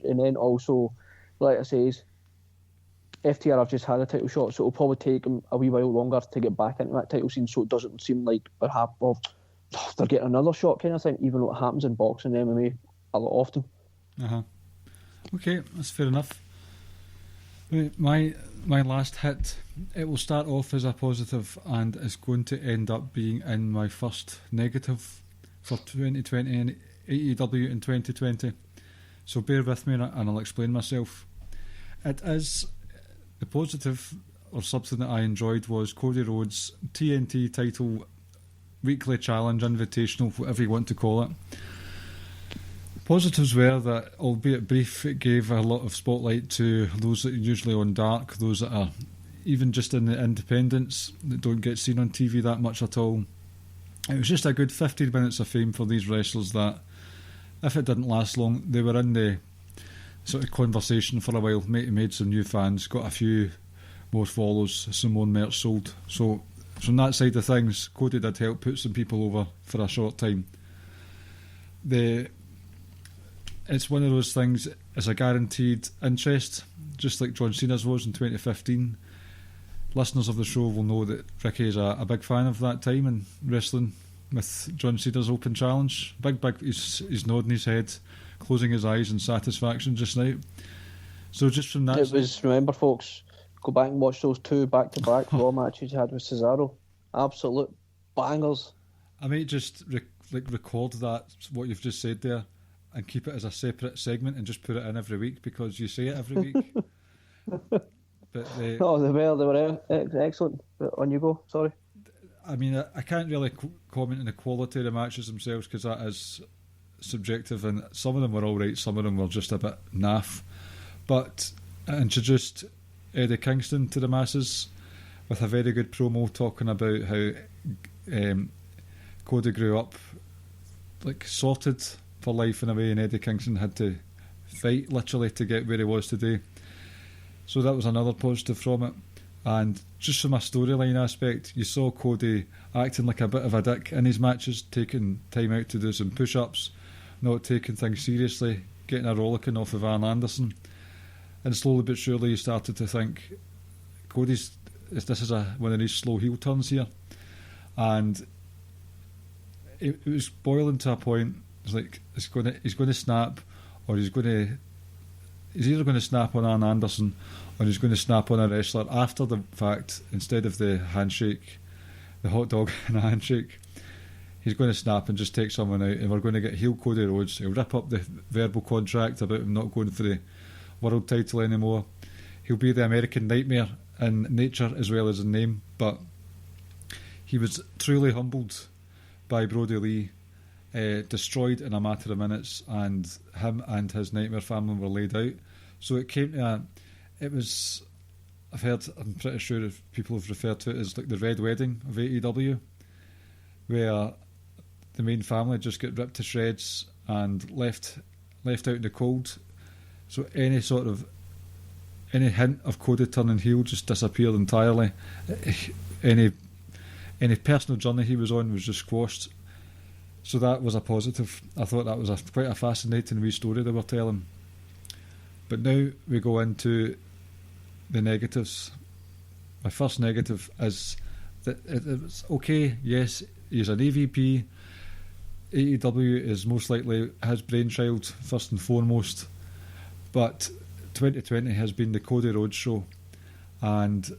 then also, like I says, FTR have just had a title shot, so it'll probably take them a wee while longer to get back into that title scene, so it doesn't seem like they're getting another shot kind of thing, even though it happens in boxing and MMA a lot often. Okay, that's fair enough. My last hit, it will start off as a positive and is going to end up being in my first negative for 2020 and AEW in 2020. So bear with me and I'll explain myself. It is the positive, or something that I enjoyed, was Cody Rhodes' TNT title weekly challenge, invitational, whatever you want to call it. Positives were that, albeit brief, it gave a lot of spotlight to those that are usually on dark, those that are even just in the independents that don't get seen on TV that much at all. It was just a good 15 minutes of fame for these wrestlers that, if it didn't last long, they were in the sort of conversation for a while, made some new fans, got a few more follows, some more merch sold. So from that side of things, Cody did help put some people over for a short time. It's one of those things, it's a guaranteed interest, just like John Cena's was in 2015. Listeners of the show will know that Ricky is a big fan of that time in wrestling with John Cena's Open Challenge. He's nodding his head, closing his eyes in satisfaction just now. So just from that... Remember folks, go back and watch those 2 back-to-back Raw matches you had with Cesaro. Absolute bangers. I might just record that, what you've just said there, and keep it as a separate segment and just put it in every week, because you say it every week. But they were excellent. But on you go, sorry. I mean, I can't really comment on the quality of the matches themselves, because that is subjective, and some of them were alright, some of them were just a bit naff. But it introduced Eddie Kingston to the masses with a very good promo talking about how Cody grew up like sorted for life in a way, and Eddie Kingston had to fight literally to get where he was today. So that was another positive from it. And just from a storyline aspect, you saw Cody acting like a bit of a dick in his matches, taking time out to do some push-ups, not taking things seriously, getting a rollicking off of Arn Anderson. And slowly but surely you started to think, this is one of these slow heel turns here. And it was boiling to a point. It's like he's going to snap, or he's either going to snap on Arn Anderson, or he's going to snap on a wrestler after the fact. Instead of the handshake, the hot dog and a handshake, he's going to snap and just take someone out, and we're going to get heel Cody Rhodes. He'll rip up the verbal contract about him not going for the world title anymore. He'll be the American Nightmare in nature as well as in name, but he was truly humbled by Brody Lee. Destroyed in a matter of minutes, and him and his Nightmare family were laid out. So it came to I'm pretty sure if people have referred to it as like the Red Wedding of AEW, where the main family just get ripped to shreds and left out in the cold. So any hint of Cody turning heel just disappeared entirely. Any personal journey he was on was just squashed. So that was a positive. I thought that was quite a fascinating wee story they were telling. But now we go into the negatives. My first negative is that it's okay, yes, he's an EVP. AEW is most likely his brainchild, first and foremost. But 2020 has been the Cody Rhodes show. And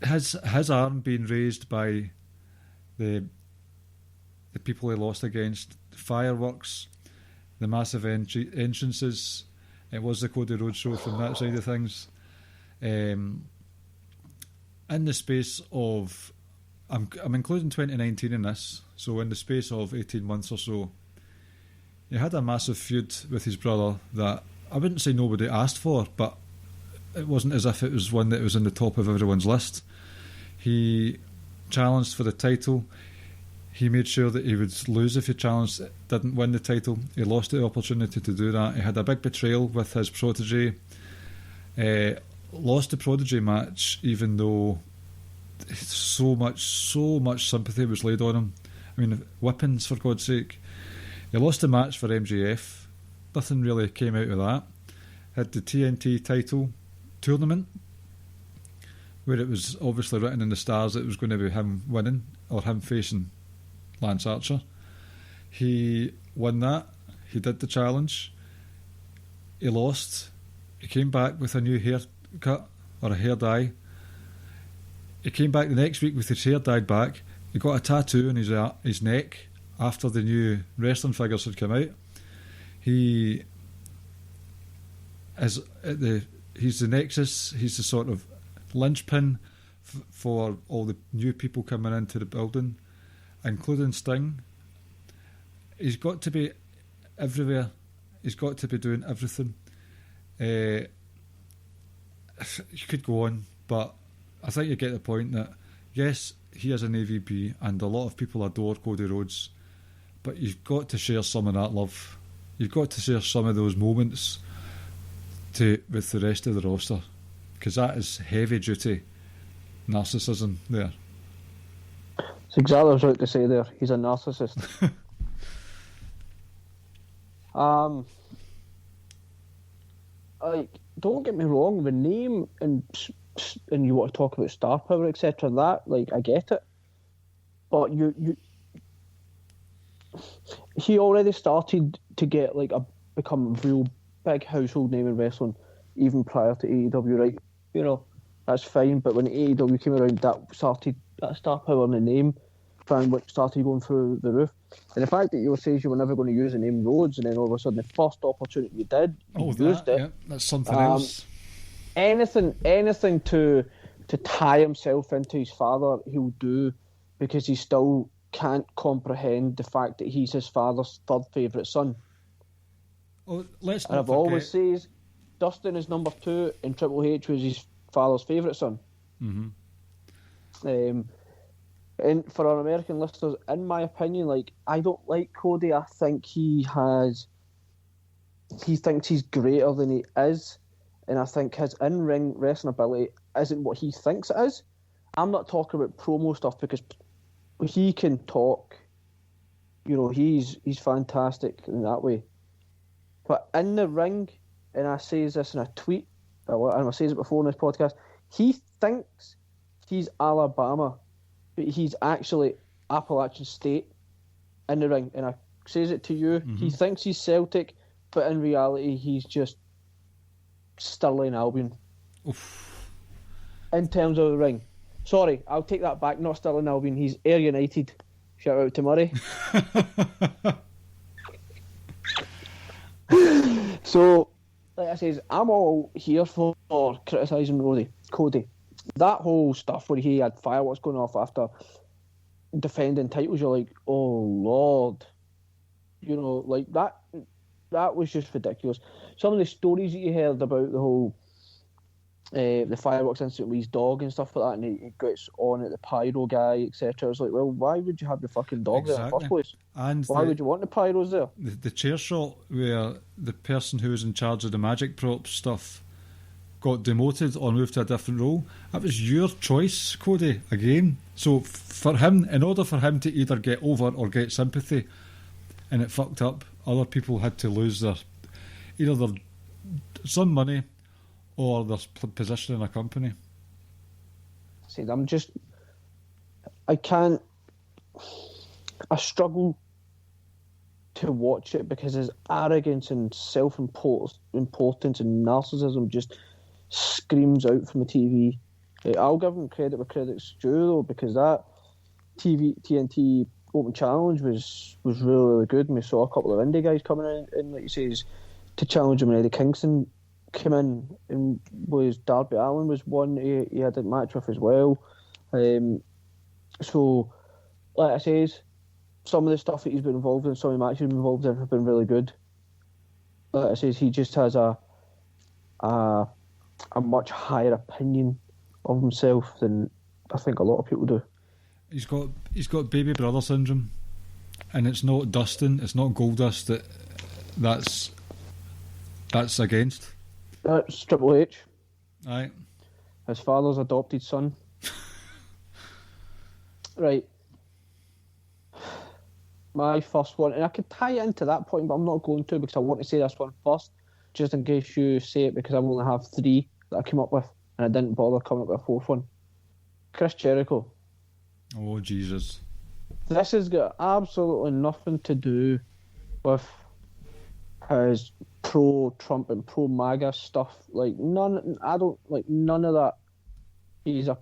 his arm being raised by the people he lost against, the fireworks, the massive entrances. It was the Cody Rhodes show from that side of things. In the space of, I'm including 2019 in this, so in the space of 18 months or so, he had a massive feud with his brother that I wouldn't say nobody asked for, but it wasn't as if it was one that was in the top of everyone's list. He challenged for the title. He made sure that he would lose if he challenged, didn't win the title. He lost the opportunity to do that. He had a big betrayal with his protege. Lost the protege match, even though so much sympathy was laid on him. I mean, whippings, for God's sake. He lost the match for MJF. Nothing really came out of that. Had the TNT title tournament, where it was obviously written in the stars that it was going to be him winning, or him facing Lance Archer. He won that. He did the challenge. He lost. He came back with a new haircut, or a hair dye. He came back the next week with his hair dyed back. He got a tattoo on his neck after the new wrestling figures had come out. He's the nexus. He's the sort of linchpin for all the new people coming into the building, including Sting. He's got to be everywhere. He's got to be doing everything. You could go on, but I think you get the point that yes, he is an AVP and a lot of people adore Cody Rhodes, but you've got to share some of that love. You've got to share some of those moments with the rest of the roster, because that is heavy duty narcissism there. It's exactly what I was about to say there. He's a narcissist. Like, don't get me wrong, the name and you want to talk about star power, etc. That, like, I get it, but he already started to get become a real big household name in wrestling even prior to AEW, right? You know, that's fine, but when AEW came around, that star power in the name started going through the roof. And the fact that you were saying you were never going to use the name Rhodes, and then all of a sudden the first opportunity you did, you used it. Yeah, that's something else. Anything to tie himself into his father, he'll do, because he still can't comprehend the fact that he's his father's third favourite son. Well, let's not and I've forget. Always says Dustin is number 2 and Triple H was his father's favourite son. Mm-hmm. And for our American listeners, in my opinion, I don't like Cody. I think he thinks he's greater than he is, and I think his in-ring wrestling ability isn't what he thinks it is. I'm not talking about promo stuff, because he can talk. You know, he's fantastic in that way. But in the ring, and I say this in a tweet, and I say it before in this podcast, he thinks he's Alabama, but he's actually Appalachian State in the ring. And I says it to you, He thinks he's Celtic, but in reality he's just Stirling Albion. Oof. In terms of the ring. Sorry, I'll take that back, not Stirling Albion, he's Ayr United. Shout out to Murray. So, like I says, I'm all here for criticising Cody. That whole stuff where he had fireworks going off after defending titles, you're like, oh Lord. You know, like that was just ridiculous. Some of the stories that you heard about the whole the fireworks incident with his dog and stuff like that, and he gets on at the pyro guy, etc. It's like, well, why would you have the fucking dog there in the first place? And why would you want the pyros there? The chair shot where the person who was in charge of the magic prop stuff got demoted or moved to a different role, that was your choice, Cody, again. So for him, in order for him to either get over or get sympathy, and it fucked up, other people had to lose either some money or their position in a company. See, I struggle to watch it because his arrogance and self-importance and narcissism just screams out from the TV. I'll give him credit where credit's due though, because that TNT Open Challenge was really, really good, and we saw a couple of indie guys coming in like you say, to challenge him. And Eddie Kingston came in, and Darby Allin was one he had a match with as well. So, like I says, some of the stuff that he's been involved in, some of the matches he's been involved in have been really good. Like I says, he just has a much higher opinion of himself than I think a lot of people do. He's got baby brother syndrome, and it's not Dustin, it's not Goldust that's against. That's Triple H. Aye. His father's adopted son. Right. My first one, and I could tie it into that point, but I'm not going to because I want to say this one first, just in case you say it, because I only have 3 that I came up with, and I didn't bother coming up with a 4th one. Chris Jericho. Oh, Jesus. This has got absolutely nothing to do with his pro-Trump and pro-MAGA stuff. I don't like none of that. He's a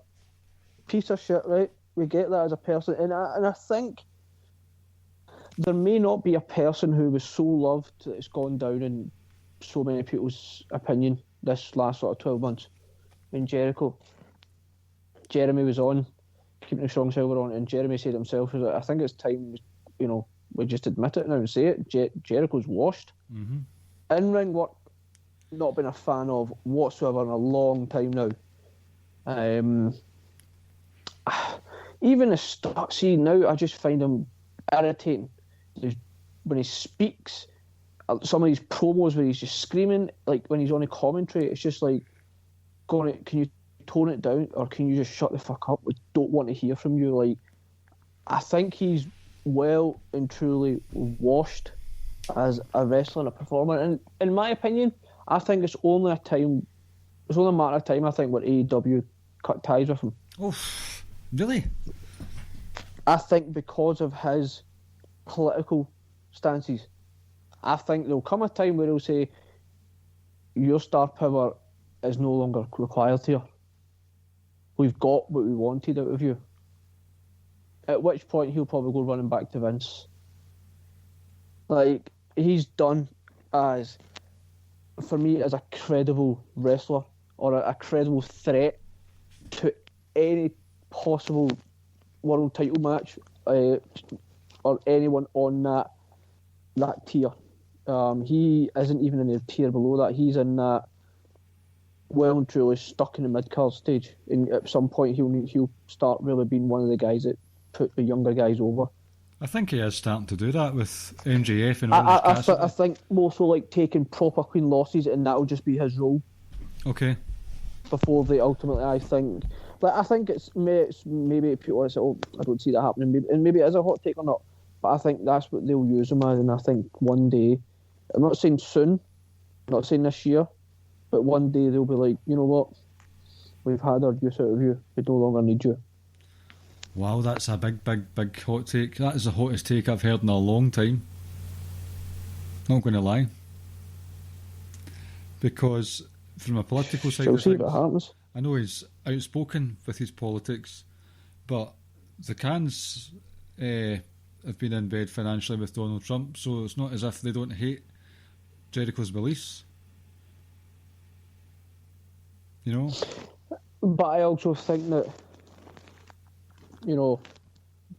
piece of shit, right? We get that as a person, and I think there may not be a person who was so loved that it's gone down in so many people's opinion this last sort of 12 months. In Jericho, Jeremy was on, keeping the strong silver on, and Jeremy said himself, I think it's time, we just admit it now and say it. Jericho's washed. Mm-hmm. In-ring work, not been a fan of whatsoever in a long time now. Even the stuff, see, now I just find him irritating. When he speaks, some of these promos where he's just screaming, like when he's on a commentary, it's just like, can you tone it down, or can you just shut the fuck up? We don't want to hear from you. Like, I think he's well and truly washed as a wrestler and a performer. And in my opinion, I think it's only a matter of time, I think, where AEW cut ties with him. Oh, really? I think because of his political stances, I think there'll come a time where he'll say, your star power is no longer required here. We've got what we wanted out of you. At which point he'll probably go running back to Vince. Like, he's done as, for me, as a credible wrestler or a credible threat to any possible world title match or anyone on that tier. He isn't even in the tier below that. He's in that well and truly stuck in the mid-card stage. And at some point he'll start really being one of the guys that put the younger guys over. I think he is starting to do that with MJF and I think more so like taking proper clean losses, and that'll just be his role. Okay. Before they ultimately, I think it's maybe people say, oh, I don't see that happening, and maybe it is a hot take or not, but I think that's what they'll use him as. And I think one day, I'm not saying soon, I'm not saying this year, but one day they'll be like, you know what, we've had our use out of you, we no longer need you. Wow, that's a big hot take. That is the hottest take I've heard in a long time. Not going to lie. Because from a political side of things, what happens. I know he's outspoken with his politics, but the Cans have been in bed financially with Donald Trump, so it's not as if they don't hate Jericho's beliefs. You know? But I also think that,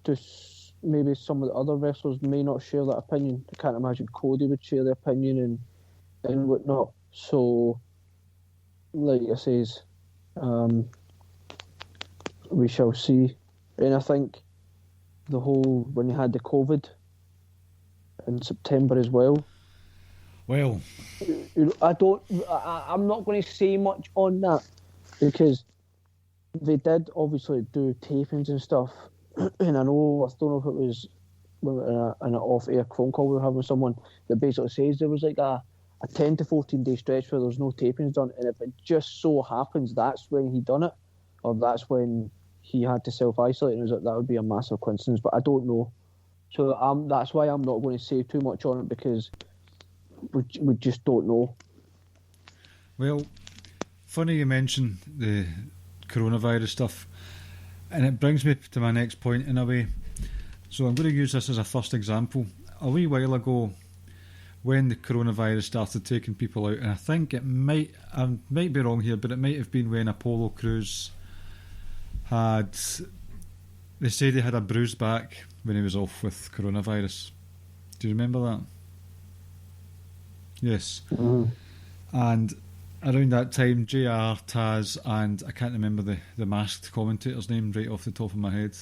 just maybe some of the other wrestlers may not share that opinion. I can't imagine Cody would share the opinion and whatnot. So, like I says, we shall see. And I think when you had the COVID in September as well. Well, I'm not going to say much on that, because they did obviously do tapings and stuff, and I don't know if it was an off-air phone call we were having with someone that basically says there was like a 10 to 14 day stretch where there's no tapings done, and if it just so happens that's when he done it, or that's when he had to self-isolate, and it was like, that would be a massive coincidence, but I don't know. So that's why I'm not going to say too much on it, because we just don't know. Well, funny you mention the coronavirus stuff. And it brings me to my next point in a way. So I'm going to use this as a first example. A wee while ago, when the coronavirus started taking people out, and I think I might be wrong here, but it might have been when Apollo Crews they said he had a bruised back when he was off with coronavirus. Do you remember that? Yes. Mm. And around that time, JR, Taz, and I can't remember the masked commentator's name right off the top of my head.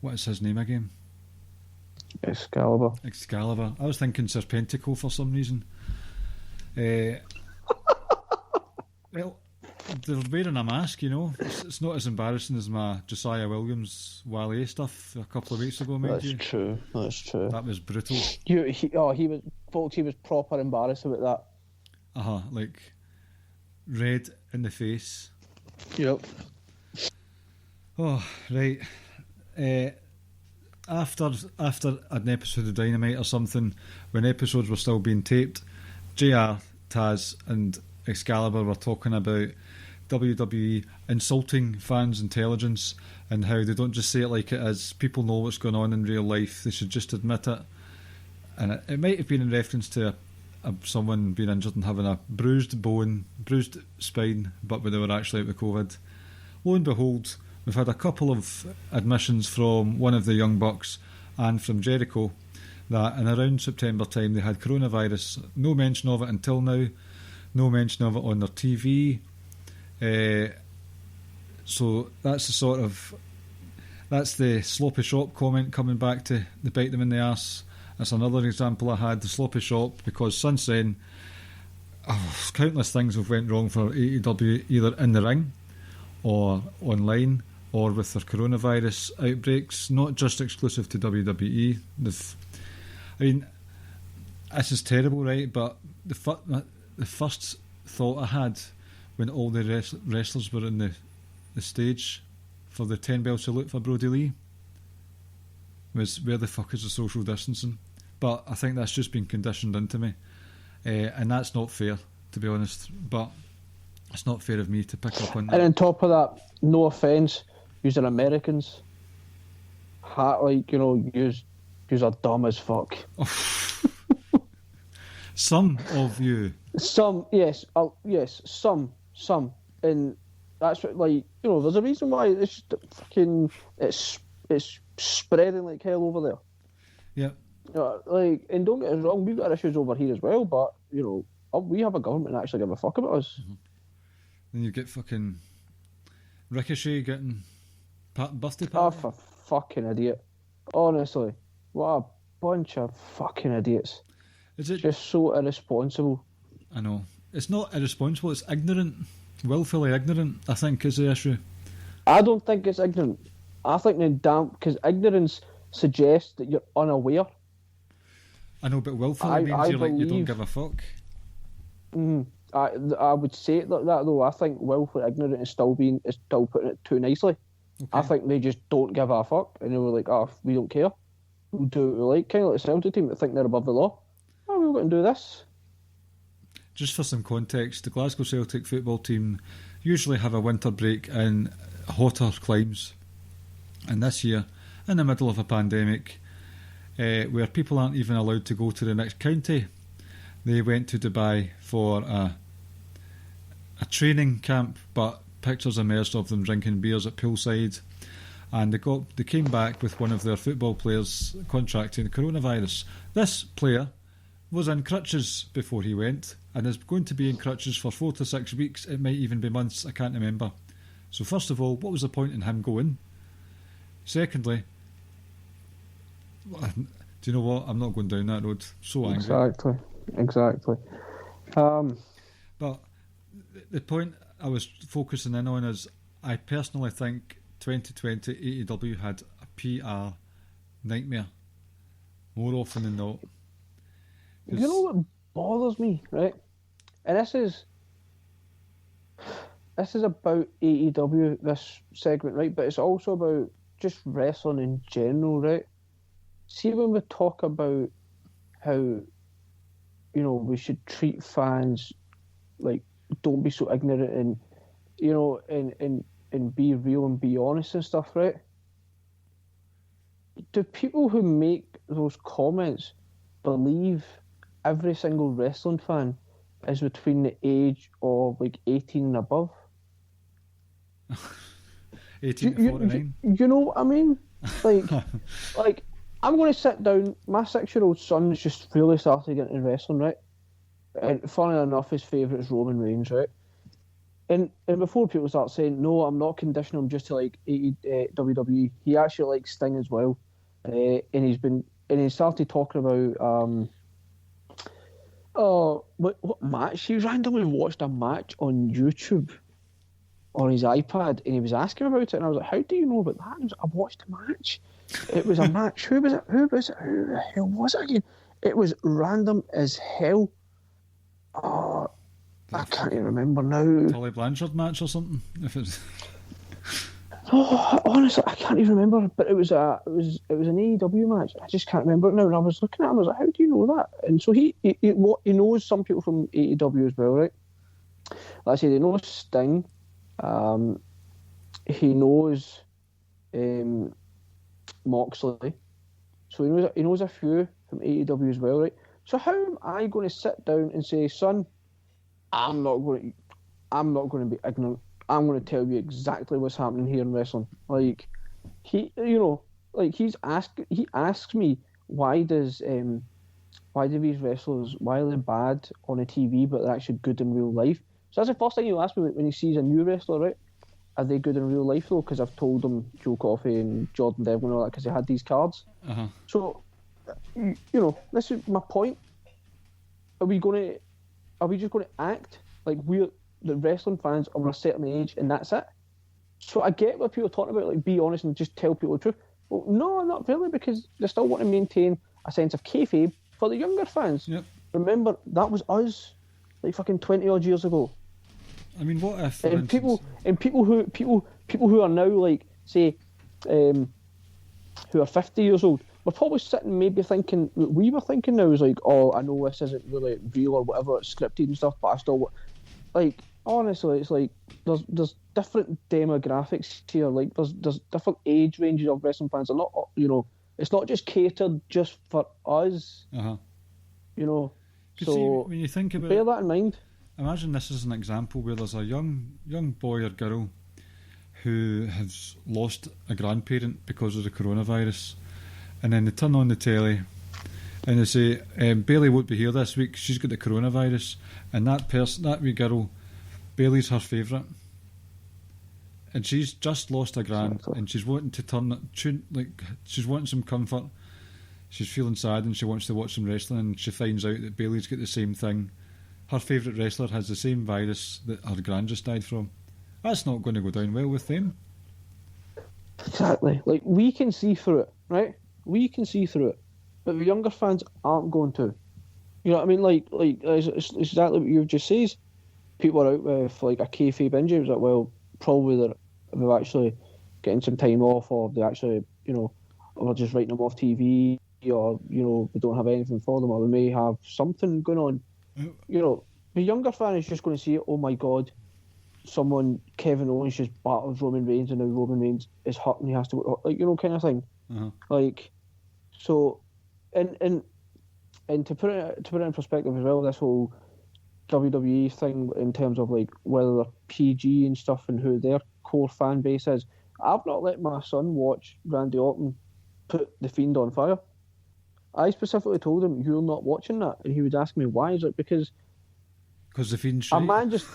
What is his name again? Excalibur. I was thinking Serpentico for some reason. Well, they're wearing a mask, you know. It's not as embarrassing as my Josiah Williams Wale stuff a couple of weeks ago, mind you. That's true. That was brutal. He was proper embarrassed about that. Like red in the face. Yep. Oh, right. After an episode of Dynamite or something, when episodes were still being taped, JR, Taz, and Excalibur were talking about WWE insulting fans' intelligence and how they don't just say it like it is. People know what's going on in real life. They should just admit it. And it might have been in reference to someone being injured and having a bruised bone, bruised spine, but when they were actually out with COVID. Lo and behold, we've had a couple of admissions from one of the Young Bucks and from Jericho that in around September time they had coronavirus. No mention of it until now. No mention of it on their TV. So that's the sloppy shop comment coming back to bite them in the arse. That's another example I had, the sloppy shop, because since then, countless things have went wrong for AEW, either in the ring or online or with their coronavirus outbreaks, not just exclusive to WWE. This is terrible, right? But the first thought I had when all the wrestlers were in the stage for the 10-bell salute for Brody Lee was, where the fuck is the social distancing? But I think that's just been conditioned into me, and that's not fair, to be honest. But it's not fair of me to pick up on that. And on top of that, no offence, using Americans, yous are dumb as fuck. Some of you. Some, yes, some, and that's what, there's a reason why it's fucking it's spreading like hell over there. Yeah. And don't get us wrong, we've got issues over here as well, but we have a government that actually give a fuck about us. Mm-hmm. Then you get fucking Ricochet getting birthday party. Oh, for fucking idiot! Honestly, what a bunch of fucking idiots. Is it just so irresponsible? I know. It's not irresponsible, it's ignorant. Willfully ignorant, I think, is the issue. I don't think it's ignorant. I think because ignorance suggests that you're unaware. I know, but willfully means you don't give a fuck. I would say it like that, though. I think willfully ignorant is still putting it too nicely. Okay. I think they just don't give a fuck, and they were like, we don't care. We'll do what we like. Kind of like the Celtic team that think they're above the law. We're going to do this. Just for some context, the Glasgow Celtic football team usually have a winter break in hotter climes. And this year, in the middle of a pandemic, where people aren't even allowed to go to the next county, they went to Dubai for a training camp, but pictures emerged of them drinking beers at poolside, and they came back with one of their football players contracting coronavirus. This player was in crutches before he went, and is going to be in crutches for 4 to 6 weeks. It might even be months, I can't remember. So first of all, what was the point in him going? Secondly, do you know what? I'm not going down that road. So angry. Exactly. But the point I was focusing in on is, I personally think 2020 AEW had a PR nightmare more often than not. You know what bothers me, right? And this is about AEW, this segment, right? But it's also about just wrestling in general, right? See, when we talk about how, we should treat fans like, don't be so ignorant and you know, and be real and be honest and stuff, right? Do people who make those comments believe every single wrestling fan is between the age of like 18 and above? 18 to 49. You know what I mean? Like I'm going to sit down. My 6-year-old son's just really started getting into wrestling, right? And funny enough, his favourite is Roman Reigns, right? And before people start saying, no, I'm not conditioning him just to like WWE, he actually likes Sting as well. And he started talking about what match? He randomly watched a match on YouTube on his iPad, and he was asking about it, and I was like, how do you know about that? And he was like, I watched a match. It was a match. Who was it? Who the hell was it again? It was random as hell. Oh, I can't even remember now. Tully Blanchard match or something? If it's... Oh, honestly, I can't even remember. But it was an AEW match. I just can't remember it now. And I was looking at him, I was like, how do you know that? And so he knows some people from AEW as well, right? Like I said, he knows Sting. He knows Moxley. So he knows a few from AEW as well, right? So how am I going to sit down and say, son, I'm not going to be ignorant. I'm going to tell you exactly what's happening here in wrestling. Like he asks me why do these wrestlers, why are they bad on the TV but they're actually good in real life? So that's the first thing he'll ask me when he sees a new wrestler, right? Are they good in real life though? Because I've told him Joe Coffey and Jordan Devlin and all that because they had these cards. Uh-huh. So, you know, this is my point. Are we just going to act like we're the wrestling fans of a certain age and that's it? So I get what people are talking about, like be honest and just tell people the truth. Well, no, not really, because they still want to maintain a sense of kayfabe for the younger fans. Yep. Remember, that was us, like fucking 20 odd years ago. I mean, what if people who are now like say, who are 50 years old, we're probably sitting maybe thinking what we were thinking now is like, oh, I know this isn't really real or whatever, it's scripted and stuff, but I still like. Honestly, it's like there's different demographics here. Like there's different age ranges of wrestling fans. They're not, you know, it's not just catered just for us. Uh-huh. You know, so see, when you think about bear that in mind. Imagine this is an example where there's a young boy or girl who has lost a grandparent because of the coronavirus, and then they turn on the telly and they say, Bailey won't be here this week. She's got the coronavirus, and that wee girl. Bailey's her favourite, and she's just lost a grand, and she's wanting to she's wanting some comfort. She's feeling sad, and she wants to watch some wrestling, and she finds out that Bailey's got the same thing. Her favourite wrestler has the same virus that her grand just died from. That's not going to go down well with them. Exactly. Like, we can see through it, right? We can see through it, but the younger fans aren't going to. You know what I mean? Like it's exactly what you've just said. People are out with like a kayfabe injury. It's like, well, probably they're actually getting some time off, or they actually, you know, or just writing them off TV, or you know, they don't have anything for them, or they may have something going on. You know, the younger fan is just going to see, oh my god, Kevin Owens just battled Roman Reigns, and now Roman Reigns is hurt and he has to, like, you know, kind of thing. Uh-huh. Like, so, and to put it in perspective as well, this whole WWE thing in terms of like whether they're PG and stuff and who their core fan base is. I've not let my son watch Randy Orton put The Fiend on fire. I specifically told him, you're not watching that, and he would ask me why. Is it because The Fiend's a man just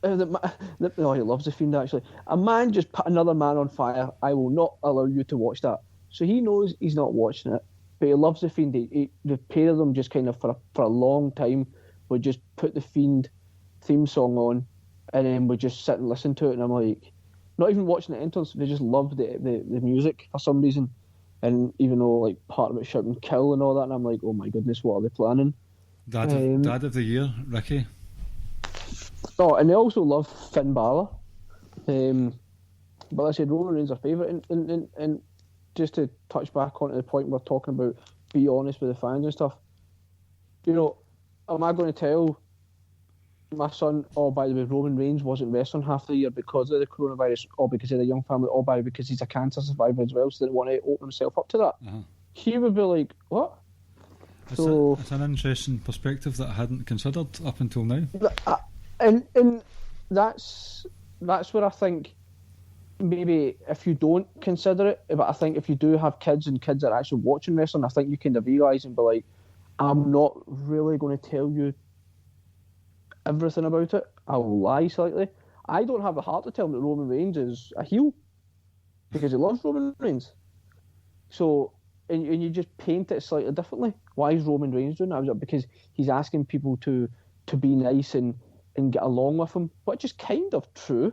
no, he loves The Fiend actually. A man just put another man on fire. I will not allow you to watch that. So he knows he's not watching it, but he loves The Fiend. The pair of them just kind of for a long time would just put The Fiend theme song on, and then would just sit and listen to it. And I'm like, not even watching the entrance, they just love the music for some reason. And even though like part of it shouting kill and all that, and I'm like, oh my goodness, what are they planning? Dad of the year, Ricky. Oh, and they also love Finn Balor. But I said Roman Reigns are favourite, and just to touch back onto the point we're talking about, be honest with the fans and stuff. You know, am I going to tell my son, oh, by the way, Roman Reigns wasn't wrestling half the year because of the coronavirus, or because of the young family, or because he's a cancer survivor as well, so they didn't want to open himself up to that. He would be like, what? It's an interesting perspective that I hadn't considered up until now. And that's where I think maybe if you don't consider it, but I think if you do have kids and kids are actually watching wrestling, I think you kind of realise and be like, I'm not really going to tell you everything about it. I'll lie slightly. I don't have the heart to tell him that Roman Reigns is a heel because he loves Roman Reigns. So, and you just paint it slightly differently. Why is Roman Reigns doing that? Because he's asking people to be nice and get along with him, which is kind of true,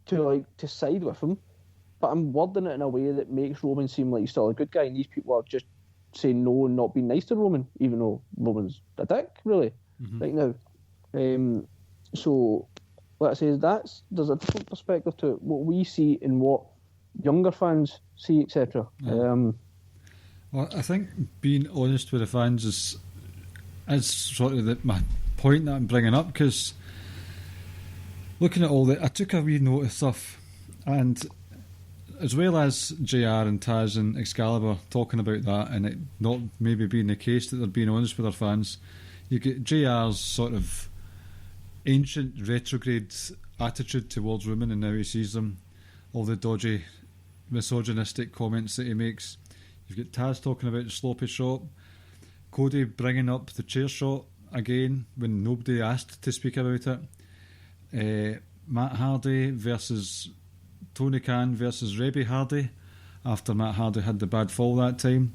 to side with him. But I'm wording it in a way that makes Roman seem like he's still a good guy, and these people are just saying no and not being nice to Roman, even though Roman's a dick, really, right now. So, let's say there's a different perspective to it, what we see and what younger fans see, etc. Well, I think being honest with the fans is sort of my point that I'm bringing up, because looking at I took a wee note of stuff, and as well as JR and Taz and Excalibur talking about that, and it not maybe being the case that they're being honest with their fans, you get JR's sort of ancient retrograde attitude towards women, and now he sees them, all the dodgy misogynistic comments that he makes. You've got Taz talking about the sloppy shop, Cody bringing up the chair shot again when nobody asked to speak about it, Matt Hardy versus Tony Khan versus Rebby Hardy after Matt Hardy had the bad fall that time.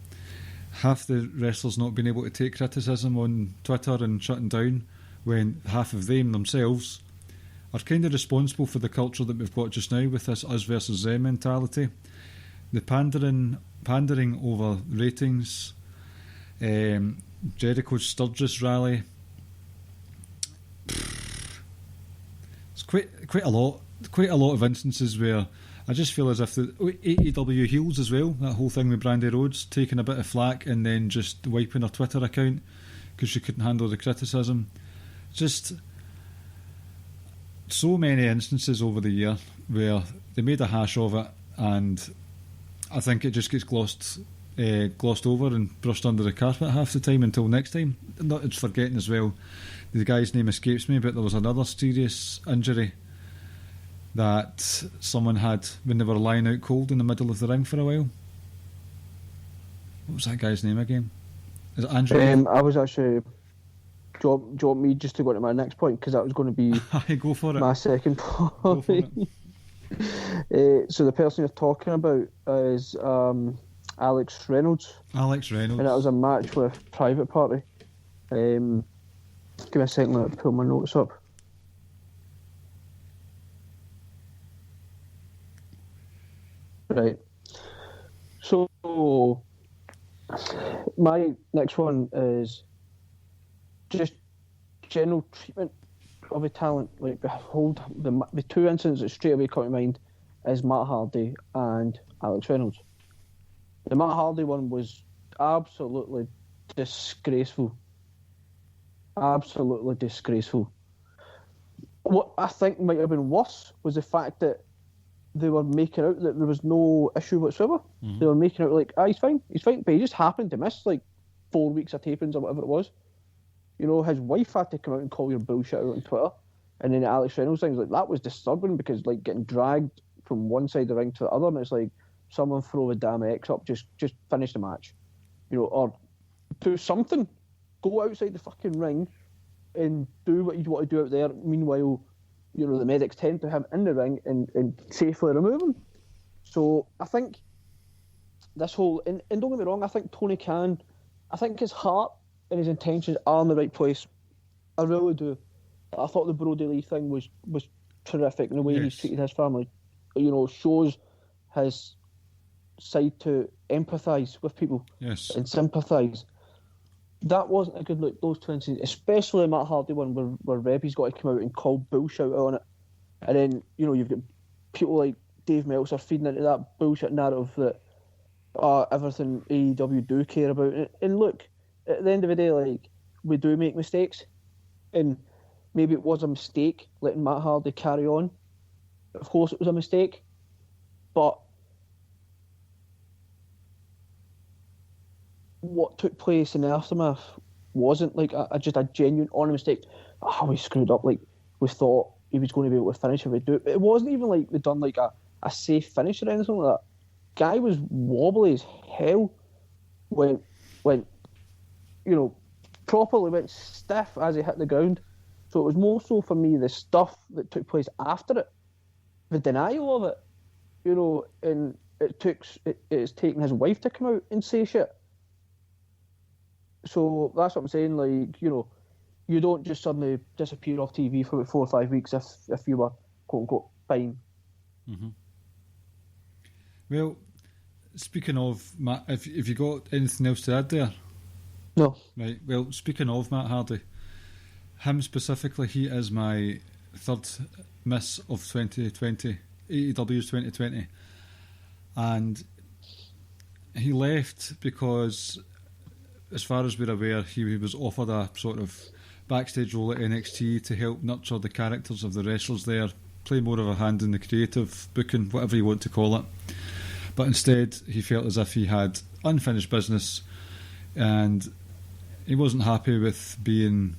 Half the wrestlers not being able to take criticism on Twitter and shutting down, when half of them themselves are kind of responsible for the culture that we've got just now with this us versus them mentality. The pandering over ratings, Jericho's Sturgis rally. It's quite a lot of instances where I just feel as if the AEW heels as well, that whole thing with Brandy Rhodes taking a bit of flack and then just wiping her Twitter account because she couldn't handle the criticism. Just so many instances over the year where they made a hash of it, and I think it just gets glossed over and brushed under the carpet half the time until next time. Not it's forgetting as well, the guy's name escapes me, but there was another serious injury that someone had when they were lying out cold in the middle of the ring for a while. What was that guy's name again? Is it Andrew? I was actually... Do you want me just to go to my next point? Because that was going to be go for it. My second point. Go for it. So the person you're talking about is Alex Reynolds. Alex Reynolds. And that was a match with Private Party. Give me a second, let me pull my notes up. Right. So, my next one is just general treatment of a talent. Like, behold, the two incidents that straight away come to mind is Matt Hardy and Alex Reynolds. The Matt Hardy one was absolutely disgraceful. Absolutely disgraceful. What I think might have been worse was the fact that they were making out that there was no issue whatsoever. Mm-hmm. They were making out like, he's fine, but he just happened to miss like 4 weeks of tapings or whatever it was. You know, his wife had to come out and call your bullshit out on Twitter. And then the Alex Reynolds thing was like, that was disturbing because like getting dragged from one side of the ring to the other, and it's like, someone throw the damn X up, just finish the match. You know, or do something. Go outside the fucking ring and do what you want to do out there. Meanwhile, you know, the medics tend to have him in the ring and safely remove him. So I think this whole... And don't get me wrong, I think Tony Khan, I think his heart and his intentions are in the right place. I really do. I thought the Brody Lee thing was terrific, and the way he's treated his family, you know, shows his side to empathise with people and sympathise. That wasn't a good look, those two incidents, especially the Matt Hardy one where Rebby's got to come out and call bullshit on it. And then, you know, you've got people like Dave Meltzer feeding into that bullshit narrative that everything AEW do care about. And look, at the end of the day, like, we do make mistakes. And maybe it was a mistake letting Matt Hardy carry on. Of course, it was a mistake, but what took place in the aftermath wasn't like just a genuine, honest mistake. Oh, we screwed up. Like, we thought he was going to be able to finish if we do it. But it wasn't even like we done like a safe finish or anything like that. Guy was wobbly as hell. Went, properly went stiff as he hit the ground. So it was more so for me the stuff that took place after it, the denial of it, and it's taken his wife to come out and say shit. So that's what I'm saying. Like, you don't just suddenly disappear off TV for about 4 or 5 weeks if you were quote unquote fine. Mm-hmm. Well, speaking of Matt, if you got anything else to add there? No. Right. Well, speaking of Matt Hardy, him specifically, he is my third miss of 2020, AEW's 2020, and he left because, as far as we're aware, he was offered a sort of backstage role at NXT to help nurture the characters of the wrestlers there, play more of a hand in the creative booking, whatever you want to call it. But instead, he felt as if he had unfinished business, and he wasn't happy with being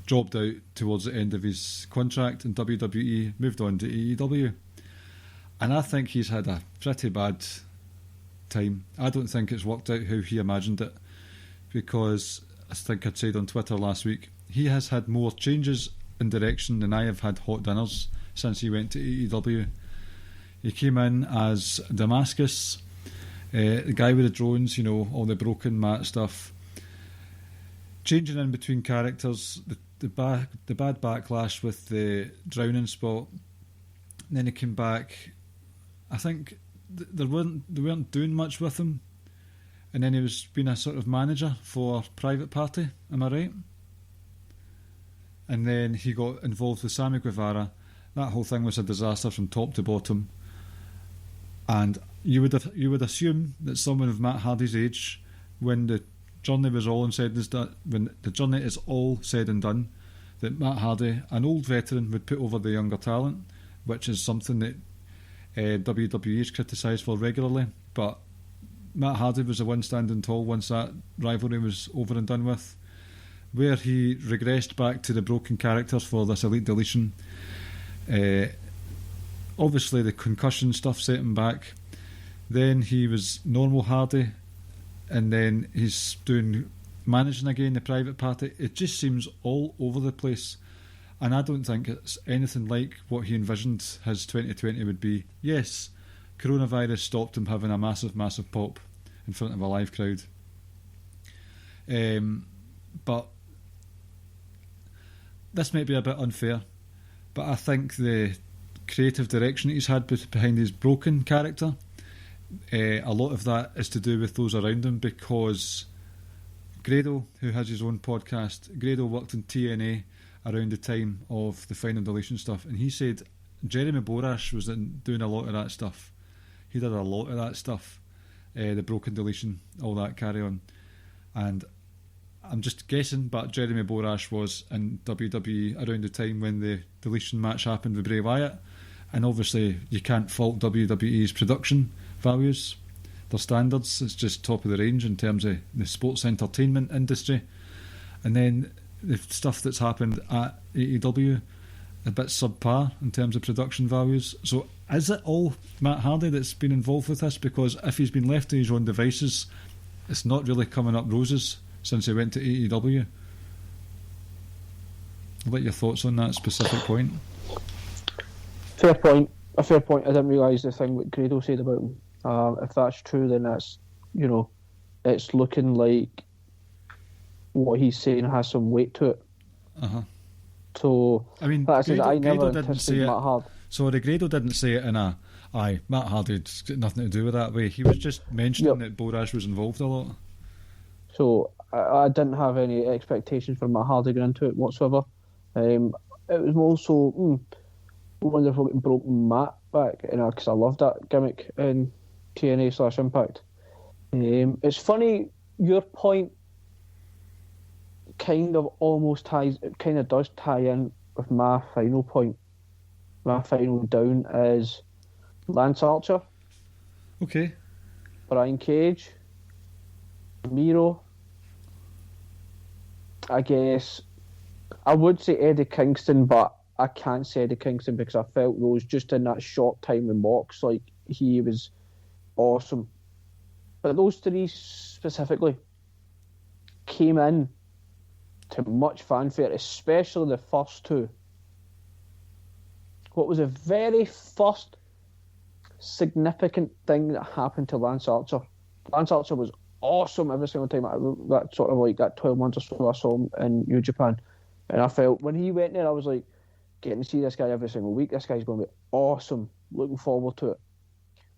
dropped out towards the end of his contract in WWE, moved on to AEW. And I think he's had a pretty bad time. I don't think it's worked out how he imagined it, because I think I'd said on Twitter last week, he has had more changes in direction than I have had hot dinners since he went to AEW. He came in as Damascus, the guy with the drones, all the broken mat stuff, changing in between characters, the bad backlash with the drowning spot. And then he came back. I think they weren't doing much with him, and then he was being a sort of manager for Private Party. Am I right? And then he got involved with Sammy Guevara. That whole thing was a disaster from top to bottom. And you would assume that someone of Matt Hardy's age, when the journey was all said and done, that Matt Hardy, an old veteran, would put over the younger talent, which is something that WWE is criticised for regularly. But Matt Hardy was the one standing tall once that rivalry was over and done with. Where he regressed back to the broken characters for this Elite Deletion. Obviously the concussion stuff set him back. Then he was normal Hardy, and then he's doing managing again the Private Party. It just seems all over the place, and I don't think it's anything like what he envisioned his 2020 would be. Yes, coronavirus stopped him having a massive pop in front of a live crowd, but this might be a bit unfair, but I think the creative direction he's had behind his broken character, a lot of that is to do with those around him, because Grado, who has his own podcast, Grado worked in TNA around the time of the Final Deletion stuff, and he said Jeremy Borash was doing a lot of that stuff. He did a lot of that stuff, the broken deletion, all that carry on. And I'm just guessing, but Jeremy Borash was in WWE around the time when the deletion match happened with Bray Wyatt, and obviously you can't fault WWE's production values, their standards. It's just top of the range in terms of the sports entertainment industry. And then the stuff that's happened at AEW, a bit subpar in terms of production values. So is it all Matt Hardy that's been involved with this? Because if he's been left to his own devices, it's not really coming up roses since he went to AEW. What are your thoughts on that specific point? Fair point. A fair point. I didn't realise the thing what Grado said about him. If that's true, then that's, it's looking like what he's saying has some weight to it. Uh-huh. So, I mean, like I said, I Grado never anticipated Matt Hardy. Sorry, Grado didn't say it in Matt Hardy's got nothing to do with that way. He was just mentioning that Borash was involved a lot. So I didn't have any expectations for Matt Hardy going into it whatsoever. It was more so wonderful getting broken Matt back, because I loved that gimmick in TNA/Impact. It's funny, your point kind of does tie in with my final point. My final down is Lance Archer, Okay. Brian Cage, Miro. I guess I would say Eddie Kingston, but I can't say Eddie Kingston because I felt Rose just in that short time in Mox, like he was awesome. But those three specifically came in to much fanfare, especially the first two. What was the very first significant thing that happened to Lance Archer? Lance Archer was awesome every single time. That sort of like that 12 months or so I saw him in New Japan. And I felt when he went there, I was like, getting to see this guy every single week. This guy's going to be awesome. Looking forward to it.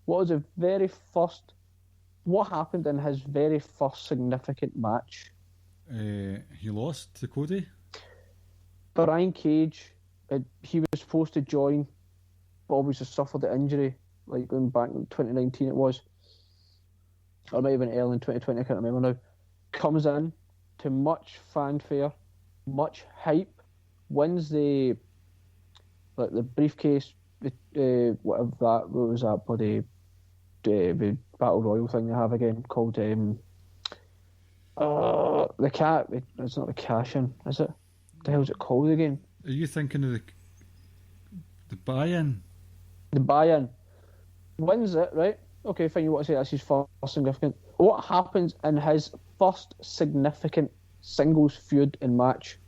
What was the very first... What happened in his very first significant match? He lost to Cody. Brian Cage, he was supposed to join, but obviously suffered the injury, like going back in 2019 it was. Or it might have been early in 2020, I can't remember now. Comes in to much fanfare, much hype, wins the briefcase, whatever that, what was that bloody the Battle Royal thing they have again called the cat. It's not the cash-in, is it? What the hell is it called again? Are you thinking of the buy-in? The buy-in. Wins it, right? Okay, fine, you want to say that's his first significant. What happens in his first significant singles feud and match?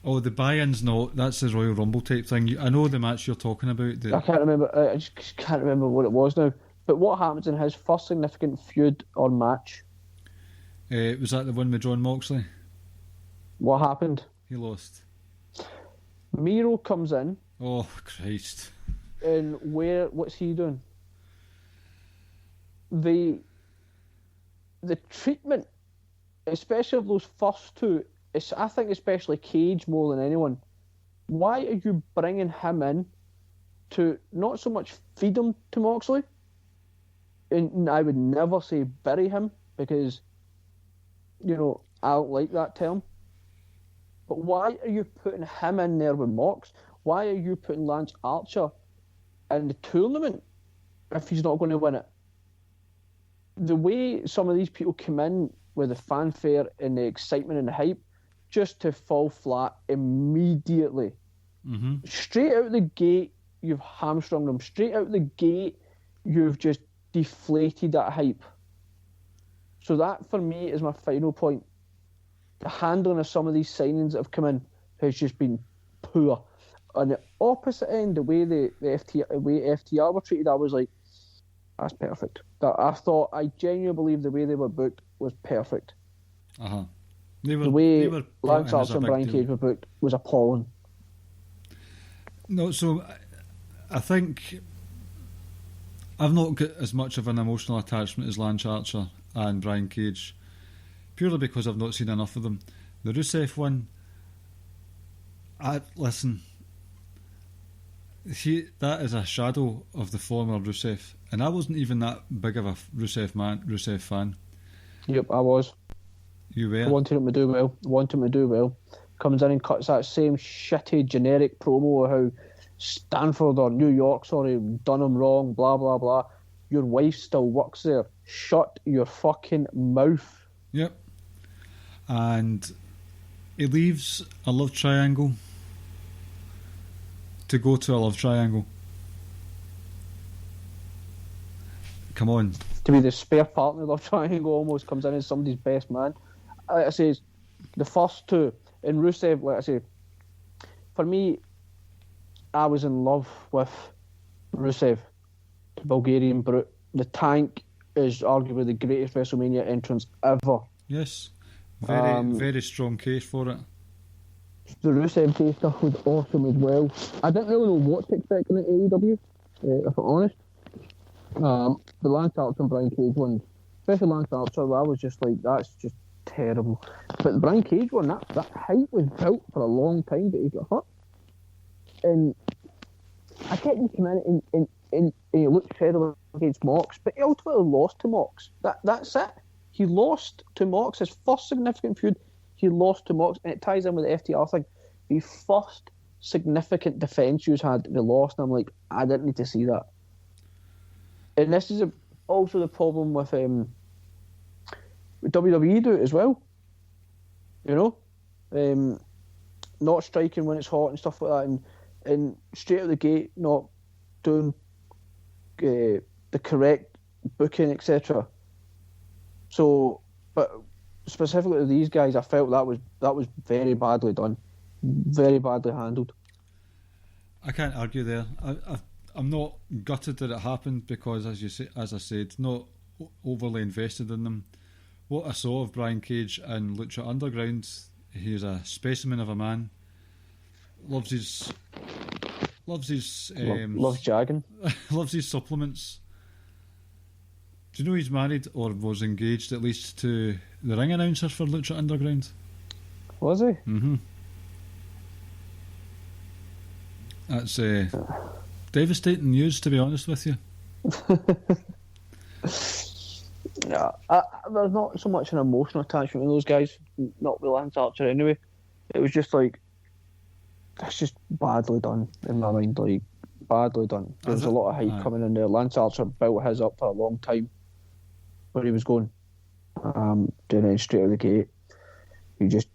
Oh, the buy-in's not. That's the Royal Rumble type thing. I know the match you're talking about. I can't remember. I just can't remember what it was now. But what happens in his first significant feud or match? Was that the one with John Moxley? What happened? He lost. Miro comes in. Oh, Christ. And what's he doing? The treatment, especially of those first two, I think especially Cage more than anyone. Why are you bringing him in to not so much feed him to Moxley? And I would never say bury him because, I don't like that term. But why are you putting him in there with Mox? Why are you putting Lance Archer in the tournament if he's not going to win it? The way some of these people come in with the fanfare and the excitement and the hype, just to fall flat immediately. Mm-hmm. Straight out the gate, you've hamstrung them. Straight out the gate, you've just deflated that hype. So that, for me, is my final point. The handling of some of these signings that have come in has just been poor. On the opposite end, the way the FTR were treated, I was like, that's perfect. I genuinely believe the way they were booked was perfect. Uh-huh. The way Lance Archer and Brian Cage were booked was appalling. No, so I think I've not got as much of an emotional attachment as Lance Archer and Brian Cage, purely because I've not seen enough of them. The Rusev one, listen, that is a shadow of the former Rusev, and I wasn't even that big of a Rusev fan. Yep, I was. You were? I wanted him to do well. Comes in and cuts that same shitty generic promo of how Stanford or New York, done him wrong, blah, blah, blah. Your wife still works there. Shut your fucking mouth. Yep. And he leaves a love triangle to go to a love triangle. Come on. To be the spare partner of the love triangle almost comes in as somebody's best man. Like I say, the first two, and Rusev, like I say, for me, I was in love with Rusev, the Bulgarian Brute. The Tank is arguably the greatest WrestleMania entrance ever. Yes, very strong case for it. The Rusev Day stuff was awesome as well. I didn't really know what to expect in the AEW, if I'm honest. The Lance Archer and Brian Cage one, especially Lance Archer, I was just like, that's just terrible. But the Brian Cage one, that hype was built for a long time, but he got hurt. And I get him come in and he looked credible against Mox, but he ultimately lost to Mox. That's it. He lost to Mox. His first significant feud, he lost to Mox, and it ties in with the FTR thing. The first significant defence you had that they lost, and I'm like, I didn't need to see that. And this is also the problem with WWE do it as well. You know, not striking when it's hot and stuff like that, and straight out the gate not doing the correct booking, etc. So, but specifically to these guys, I felt that was very badly done, very badly handled. I can't argue there. I'm not gutted that it happened because, as I said, not overly invested in them. What I saw of Brian Cage and Lucha Underground, he's a specimen of a man. Loves his jagging. Loves his supplements. Do you know he's married or was engaged at least to the ring announcer for Lucha Underground? Was he? Mm-hmm. That's devastating news, to be honest with you. Yeah, there's not so much an emotional attachment with those guys, not with Lance Archer anyway. It was just like, that's just badly done in my mind, like, badly done. There was a lot of hype coming in there. Lance Archer built his up for a long time where he was going. Doing it straight out of the gate. You just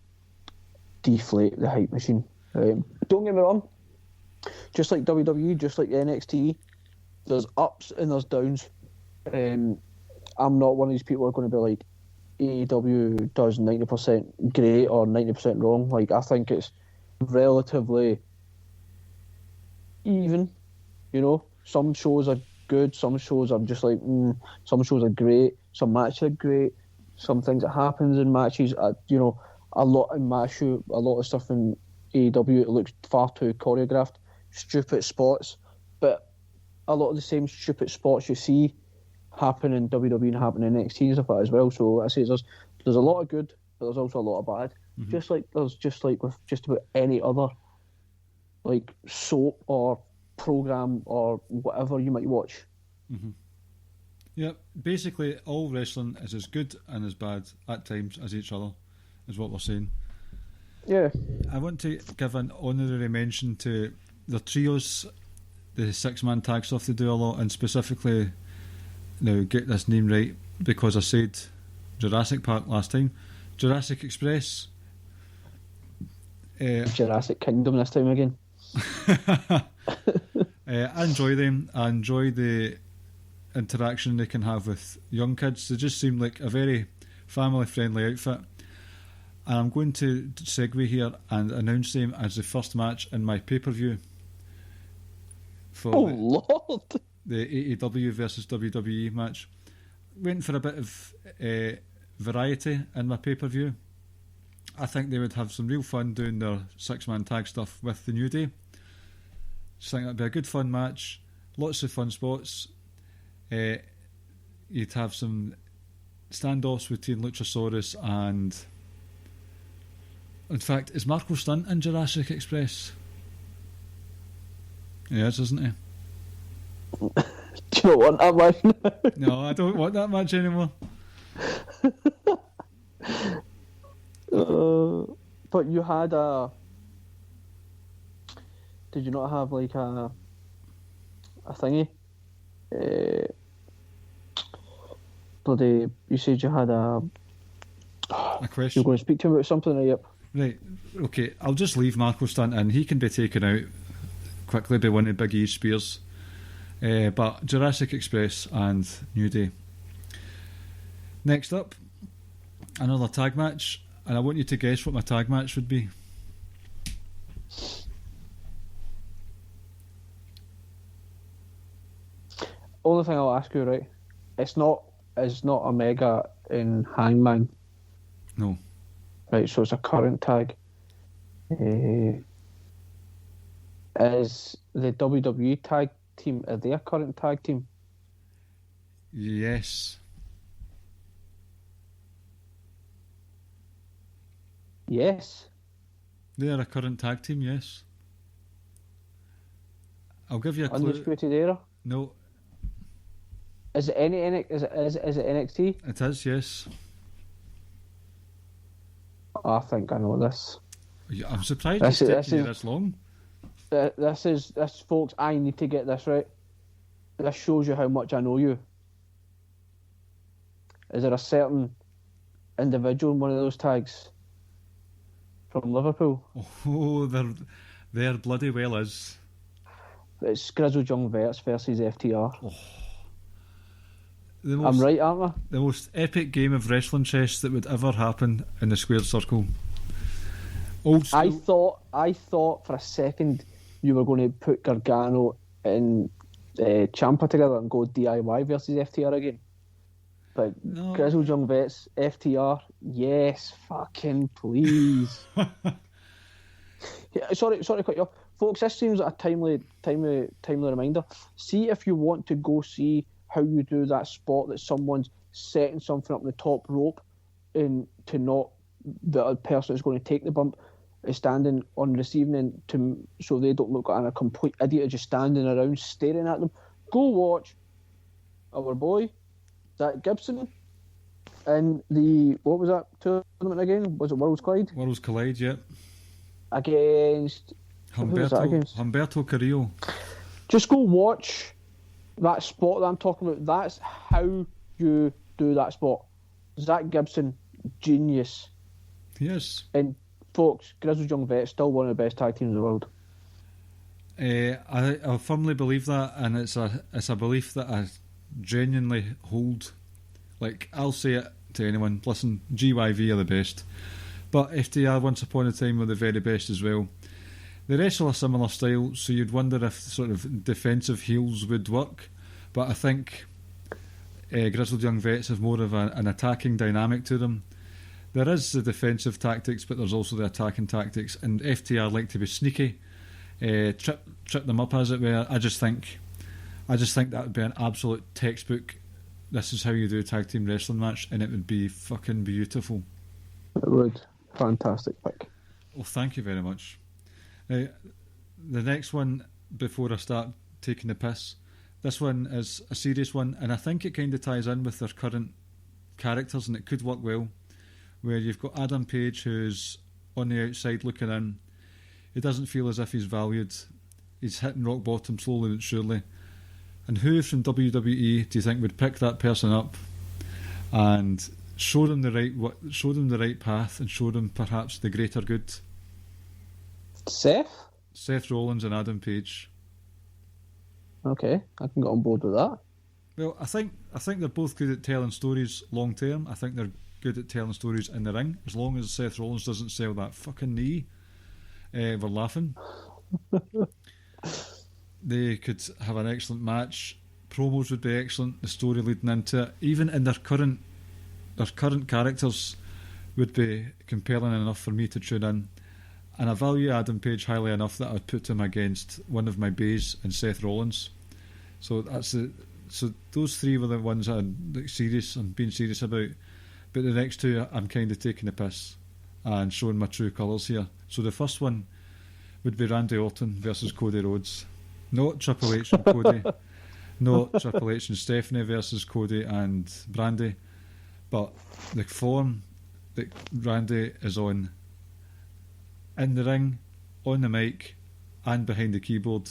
deflate the hype machine. Don't get me wrong, just like WWE, just like NXT, there's ups and there's downs. I'm not one of these people who are going to be like, AEW does 90% great or 90% wrong. Like, I think it's relatively even, you know. Some shows are good, some shows are just like, some shows are great, some matches are great, some things that happens in matches, you know, a lot of stuff in AEW, it looks far too choreographed, stupid spots, but a lot of the same stupid spots you see happen in WWE and happen in NXT and stuff like that as well. So I say there's a lot of good, but there's also a lot of bad. Mm-hmm. Just like with just about any other like soap or program or whatever you might watch. Mm-hmm. Yeah, basically all wrestling is as good and as bad at times as each other, is what we're saying. Yeah. I want to give an honorary mention to the trios, the 6-man tag stuff they do a lot, and specifically, now get this name right because I said Jurassic Park last time. Jurassic Express. Jurassic Kingdom this time again. I enjoy them. I enjoy the interaction they can have with young kids. They just seem like a very family-friendly outfit. And I'm going to segue here and announce them as the first match in my pay-per-view for Lord! The AEW versus WWE match. Went for a bit of variety in my pay-per-view. I think they would have some real fun doing their 6-man tag stuff with the New Day. Just think it'd be a good fun match. Lots of fun spots. You'd have some standoffs between Luchasaurus and... In fact, is Marco Stunt in Jurassic Express? He is, isn't he? Do you not want that match? No, I don't want that match anymore. But you had a... Did you not have like a thingy? Bloody... You said you had a question. You're going to speak to him about something, yep. Right, okay, I'll just leave Marco Stunt in. He can be taken out quickly by one of Big E's spears. But Jurassic Express and New Day. Next up, another tag match, and I want you to guess what my tag match would be. Only thing I'll ask you, right? It's not Omega and Hangman. No. Right, so it's a current tag. Is the WWE tag team, are they a current tag team? Yes. Yes. They are a current tag team, yes. I'll give you a clue. Undisputed Era? No. Is it NXT? It is, yes. I think I know this. I'm surprised it's taking you this long. this, folks. I need to get this right. This shows you how much I know you. Is there a certain individual in one of those tags from Liverpool? Oh, there bloody well is. It's Grizzled Young Vets versus FTR. Oh. I'm right, aren't I? The most epic game of wrestling chess that would ever happen in the squared circle. Old school. I thought for a second you were going to put Gargano and Ciampa together and go DIY versus FTR again. But No. Grizzled Young Vets, FTR, yes, fucking please. Yeah, sorry to cut you off. Folks, this seems like a timely reminder. See if you want to go see how you do that spot that someone's setting something up in the top rope and to not the other person that's going to take the bump is standing on the receiving end so they don't look like a complete idiot just standing around staring at them. Go watch our boy Zach Gibson in the, what was that tournament again? Was it Worlds Collide? Worlds Collide, yeah. Against Humberto Carrillo. Just go watch that spot that I'm talking about. That's how you do that spot. Zach Gibson, genius. Yes. And folks, Grizzled Young Vets, still one of the best tag teams in the world. I firmly believe that, and it's a belief that I genuinely hold. Like, I'll say it to anyone, listen, GYV are the best, but FTR once upon a time were the very best as well. They wrestle a similar style, so you'd wonder if sort of defensive heels would work, but I think Grizzled Young Vets have more of an attacking dynamic to them. There is the defensive tactics, but there's also the attacking tactics, and FTR like to be sneaky, trip them up as it were. I just think that would be an absolute textbook. This is how you do a tag team wrestling match, and it would be fucking beautiful. It would. Fantastic pick. Well, thank you very much. The next one, before I start taking the piss, this one is a serious one, and I think it kind of ties in with their current characters, and it could work well, where you've got Adam Page, who's on the outside looking in. He doesn't feel as if he's valued. He's hitting rock bottom slowly but surely. And who from WWE do you think would pick that person up and show them the right path and show them perhaps the greater good? Seth Rollins and Adam Page. Okay, I can get on board with that. Well, I think they're both good at telling stories long term. I think they're good at telling stories in the ring. As long as Seth Rollins doesn't sell that fucking knee, we're laughing. They could have an excellent match. Promos would be excellent. The story leading into it, even in their current characters, would be compelling enough for me to tune in. And I value Adam Page highly enough that I'd put him against one of my bays and Seth Rollins. So those three were the ones I'm being serious about. But the next two, I'm kind of taking the piss and showing my true colours here. So the first one would be Randy Orton versus Cody Rhodes. Not Triple H and Cody. Not Triple H and Stephanie versus Cody and Brandy. But the form that Randy is on in the ring, on the mic, and behind the keyboard,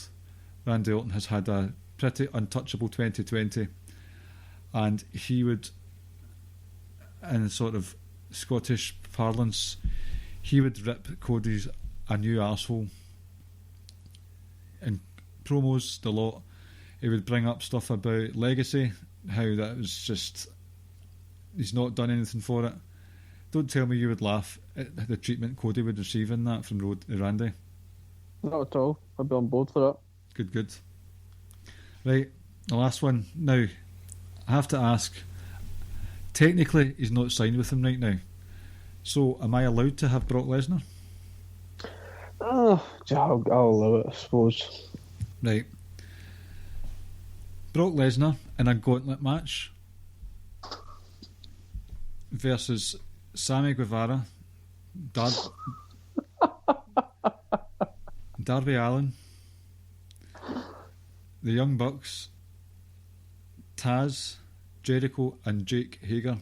Randy Orton has had a pretty untouchable 2020. And he would, in sort of Scottish parlance, he would rip Cody's a new arsehole. In promos, the lot. He would bring up stuff about legacy, how that was just, he's not done anything for it. Don't tell me you would laugh at the treatment Cody would receive in that from Randy. Not at all. I'd be on board for that. Good. Right, the last one. Now, I have to ask, technically he's not signed with him right now, so am I allowed to have Brock Lesnar? I'll allow it, I suppose. Right. Brock Lesnar in a gauntlet match versus Sammy Guevara, Darby Allin, the Young Bucks, Taz, Jericho and Jake Hager.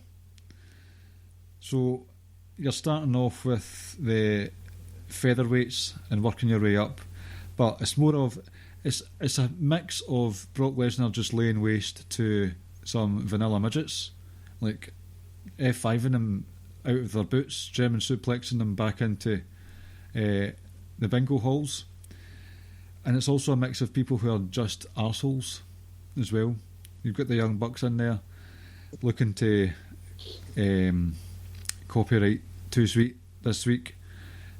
So you're starting off with the featherweights and working your way up. But it's more of it's a mix of Brock Lesnar just laying waste to some vanilla midgets, like F5ing them out of their boots, German suplexing them back into the bingo halls. And it's also a mix of people who are just arseholes as well. You've got the Young Bucks in there looking to copyright Too Sweet this week.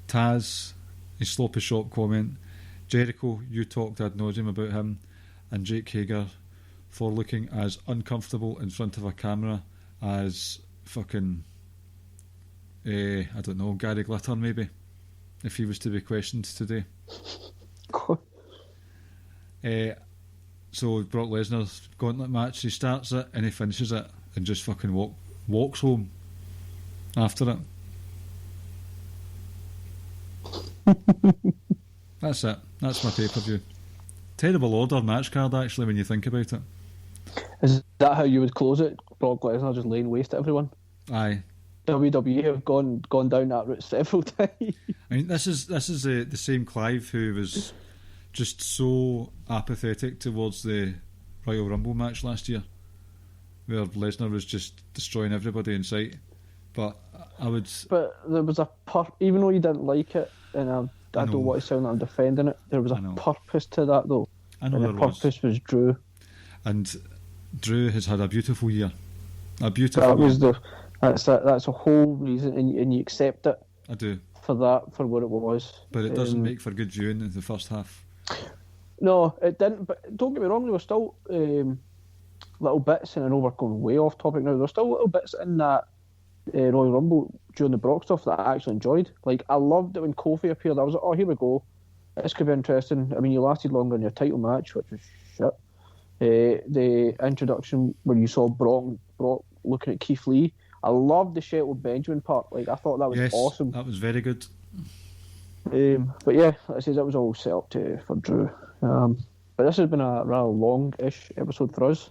Taz, his sloppy shop comment. Jericho, you talked ad nauseum about him. And Jake Hager for looking as uncomfortable in front of a camera as fucking I don't know, Gary Glitter maybe, if he was to be questioned today. So Brock Lesnar's gauntlet match, he starts it and he finishes it and just fucking walks home after it. That's it. That's my pay-per-view. Terrible order match card, actually, when you think about it. Is that how you would close it? Brock Lesnar just laying waste to everyone? Aye. WWE have gone down that route several times. I mean, this is the same Clive who was just so apathetic towards the Royal Rumble match last year, where Lesnar was just destroying everybody in sight. But But there was even though you didn't like it, and I don't want to sound like I'm defending it, there was a purpose to that though. And the purpose was Drew. And Drew has had a beautiful year. That's a whole reason, and you accept it. I do. For what it was. But it doesn't make for good viewing in the first half. No, it didn't. But don't get me wrong, there were still little bits, and I know we're going way off topic now. There were still little bits in that Royal Rumble during the Brock stuff that I actually enjoyed. Like, I loved it when Kofi appeared. I was like, oh, here we go. This could be interesting. I mean, you lasted longer in your title match, which was shit. The introduction when you saw Brock looking at Keith Lee. I loved the Shelton Benjamin part. Like, I thought that was awesome. That was very good. But yeah, like I said, that was all set up for Drew. But this has been a rather long-ish episode for us.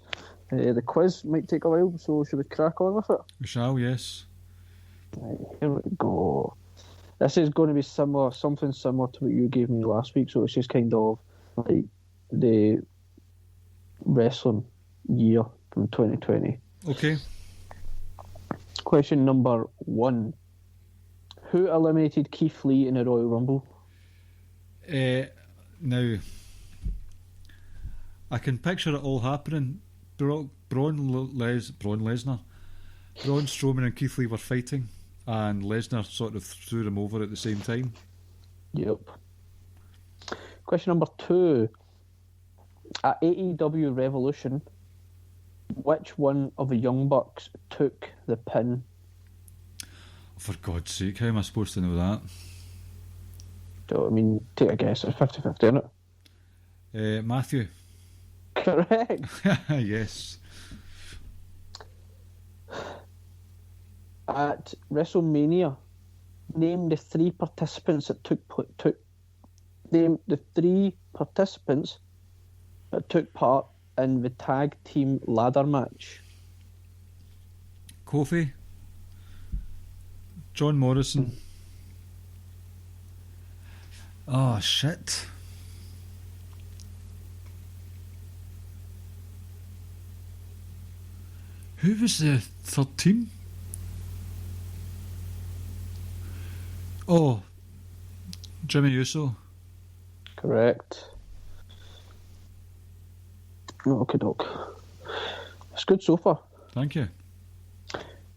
The quiz might take a while, so should we crack on with it? We shall, yes. Right, here we go. This is going to be something similar to what you gave me last week, so it's just kind of like the wrestling year from 2020. Okay. Question number 1. Who eliminated Keith Lee in the Royal Rumble? Now, I can picture it all happening. Braun Lesnar, Braun Strowman and Keith Lee were fighting, and Lesnar sort of threw them over at the same time. Yep. Question number 2. At AEW Revolution, which one of the Young Bucks took the pin? For God's sake, how am I supposed to know that? I mean, take a guess. It's 50-50, isn't it? Matthew. Correct. Yes. At WrestleMania, name the 3 participants that took part in the tag team ladder match. Kofi, John Morrison. Oh shit. Who was the third team? Oh, Jimmy Uso. Correct. Okay, doke. It's good so far. Thank you.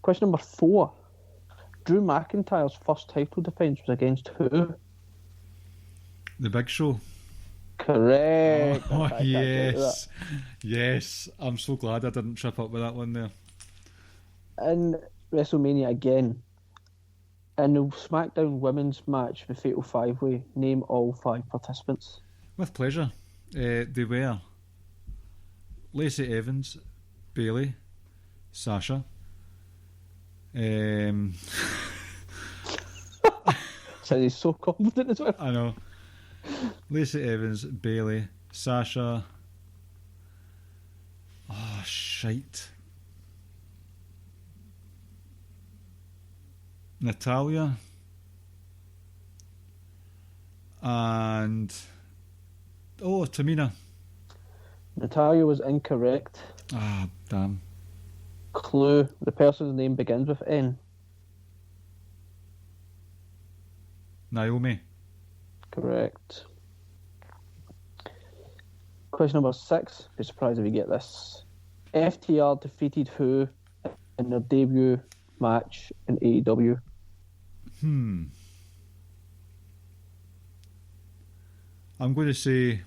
Question number 4. Drew McIntyre's first title defence was against who? The Big Show. Correct. Oh, yes. Yes. I'm so glad I didn't trip up with that one there. In WrestleMania again, in the SmackDown Women's match, the Fatal 5-Way, name all 5 participants. With pleasure. They were Lacey Evans, Bayley, Sasha. So he's so confident as well. I know. Lacey Evans, Bayley, Sasha. Oh, shite. Natalia. And Oh, Tamina. Natalia was incorrect. Ah, damn. Clue. The person's name begins with N. Naomi. Correct. Question number 6. Be surprised if you get this. FTR defeated who in their debut match in AEW? I'm going to say...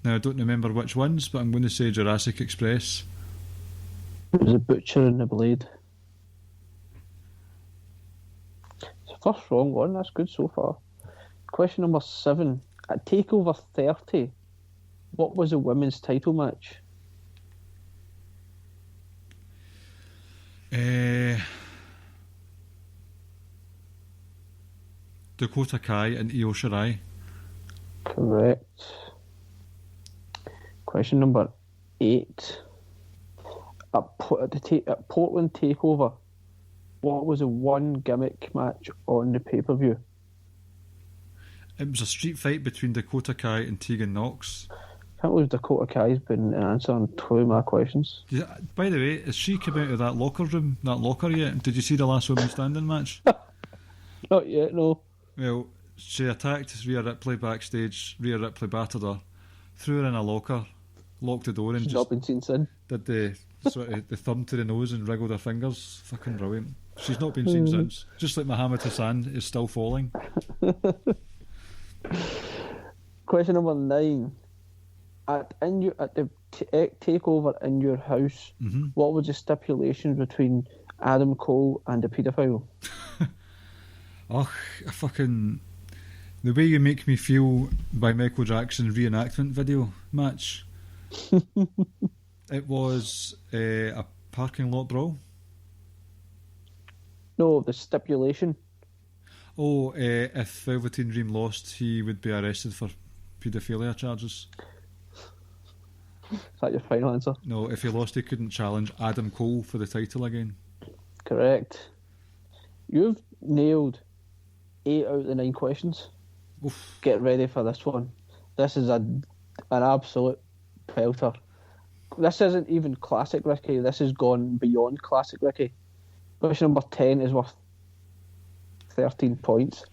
Now, I don't remember which ones, but I'm going to say Jurassic Express. It was the Butcher and the Blade. It's the first wrong one. That's good so far. Question number 7. At TakeOver 30, what was the women's title match? Dakota Kai and Io Shirai. Correct. Question number 8. At Portland TakeOver, what was the one gimmick match on the pay-per-view? It was a street fight between Dakota Kai and Tegan Knox. I can't believe Dakota Kai's been answering 2 of my questions. Yeah, by the way, has she come out of that locker room, that locker yet? Did you see the last woman standing match? Not yet, no. Well, she attacked Rhea Ripley backstage. Rhea Ripley battered her, threw her in a locker, locked the door, and She's just not been seen since. did the sort of the thumb to the nose and wriggled her fingers. Fucking brilliant. She's not been seen since. Just like Muhammad Hassan is still falling. Question number 9. At the takeover in your house, what was the stipulations between Adam Cole and the paedophile? Oh, fucking... The Way You Make Me Feel by Michael Jackson reenactment video match. It was a parking lot brawl. No, the stipulation. Oh, if Velveteen Dream lost, he would be arrested for paedophilia charges. Is that your final answer? No, if he lost, he couldn't challenge Adam Cole for the title again. Correct. You've nailed 8 out of the 9 questions. Oof. Get ready for this one. This is an absolute pelter. This isn't even classic Ricky. This has gone beyond classic Ricky. Question number 10 is worth 13 points.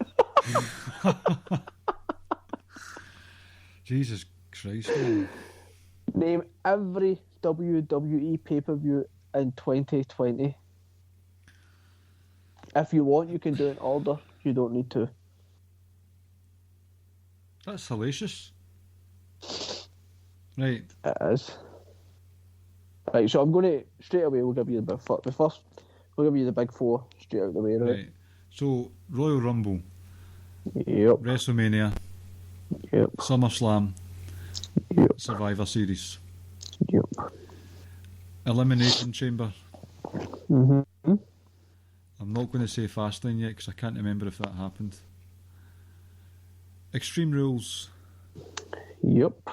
Jesus Christ, man. Name every WWE pay-per-view in 2020. If you want, you can do it in order. You don't need to. That's hellacious. Right. It is. Right, so I'm going to, straight away, we'll give you the big four. First, we'll give you the big 4 straight out the way, right? So, Royal Rumble. Yep. WrestleMania. Yep. SummerSlam. Yep. Survivor Series. Yep. Elimination Chamber. Mm-hmm. I'm not going to say Fastlane yet because I can't remember if that happened. Extreme Rules. Yep.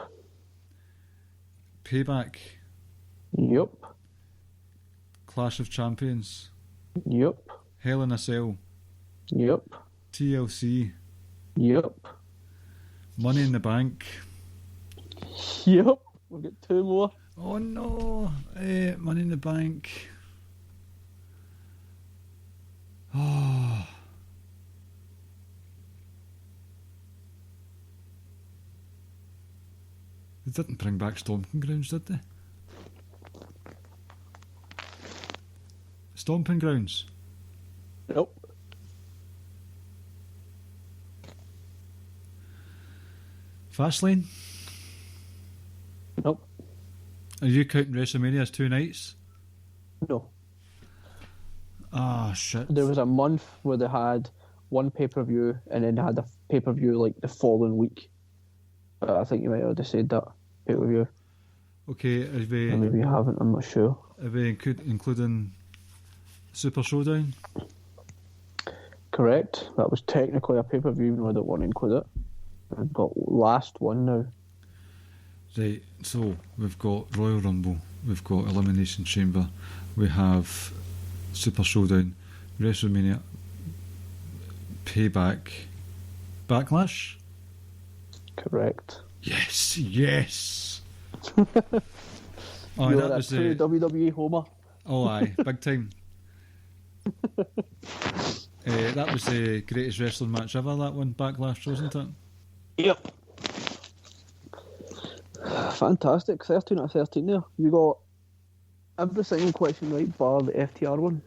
Payback. Yep. Clash of Champions. Yep. Hell in a Cell. Yep. TLC. Yep. Money in the Bank. Yep. We've got 2 more. Oh no. Money in the Bank. Oh. They didn't bring back Stomping Grounds, did they? Stomping Grounds. Nope. Fastlane. Nope. Are you counting WrestleMania as 2 nights? No. Ah, shit. There was a month where they had one pay-per-view and then they had a pay-per-view like the following week. But I think you might have just said that pay-per-view. Okay, are we, Or maybe you haven't, I'm not sure. are we including Super Showdown? Correct. That was technically a pay-per-view even though I don't want to include it. I've got last one now. Right, so we've got Royal Rumble, we've got Elimination Chamber, we have Super Showdown, WrestleMania, Payback, Backlash? Correct. Yes. Oh, You're that a was true WWE homer. Oh, aye, big time. That was the greatest wrestling match ever, that one, Backlash, wasn't it? Yep. Fantastic. 13 out of 13 there. You got every single question right, bar the FTR one.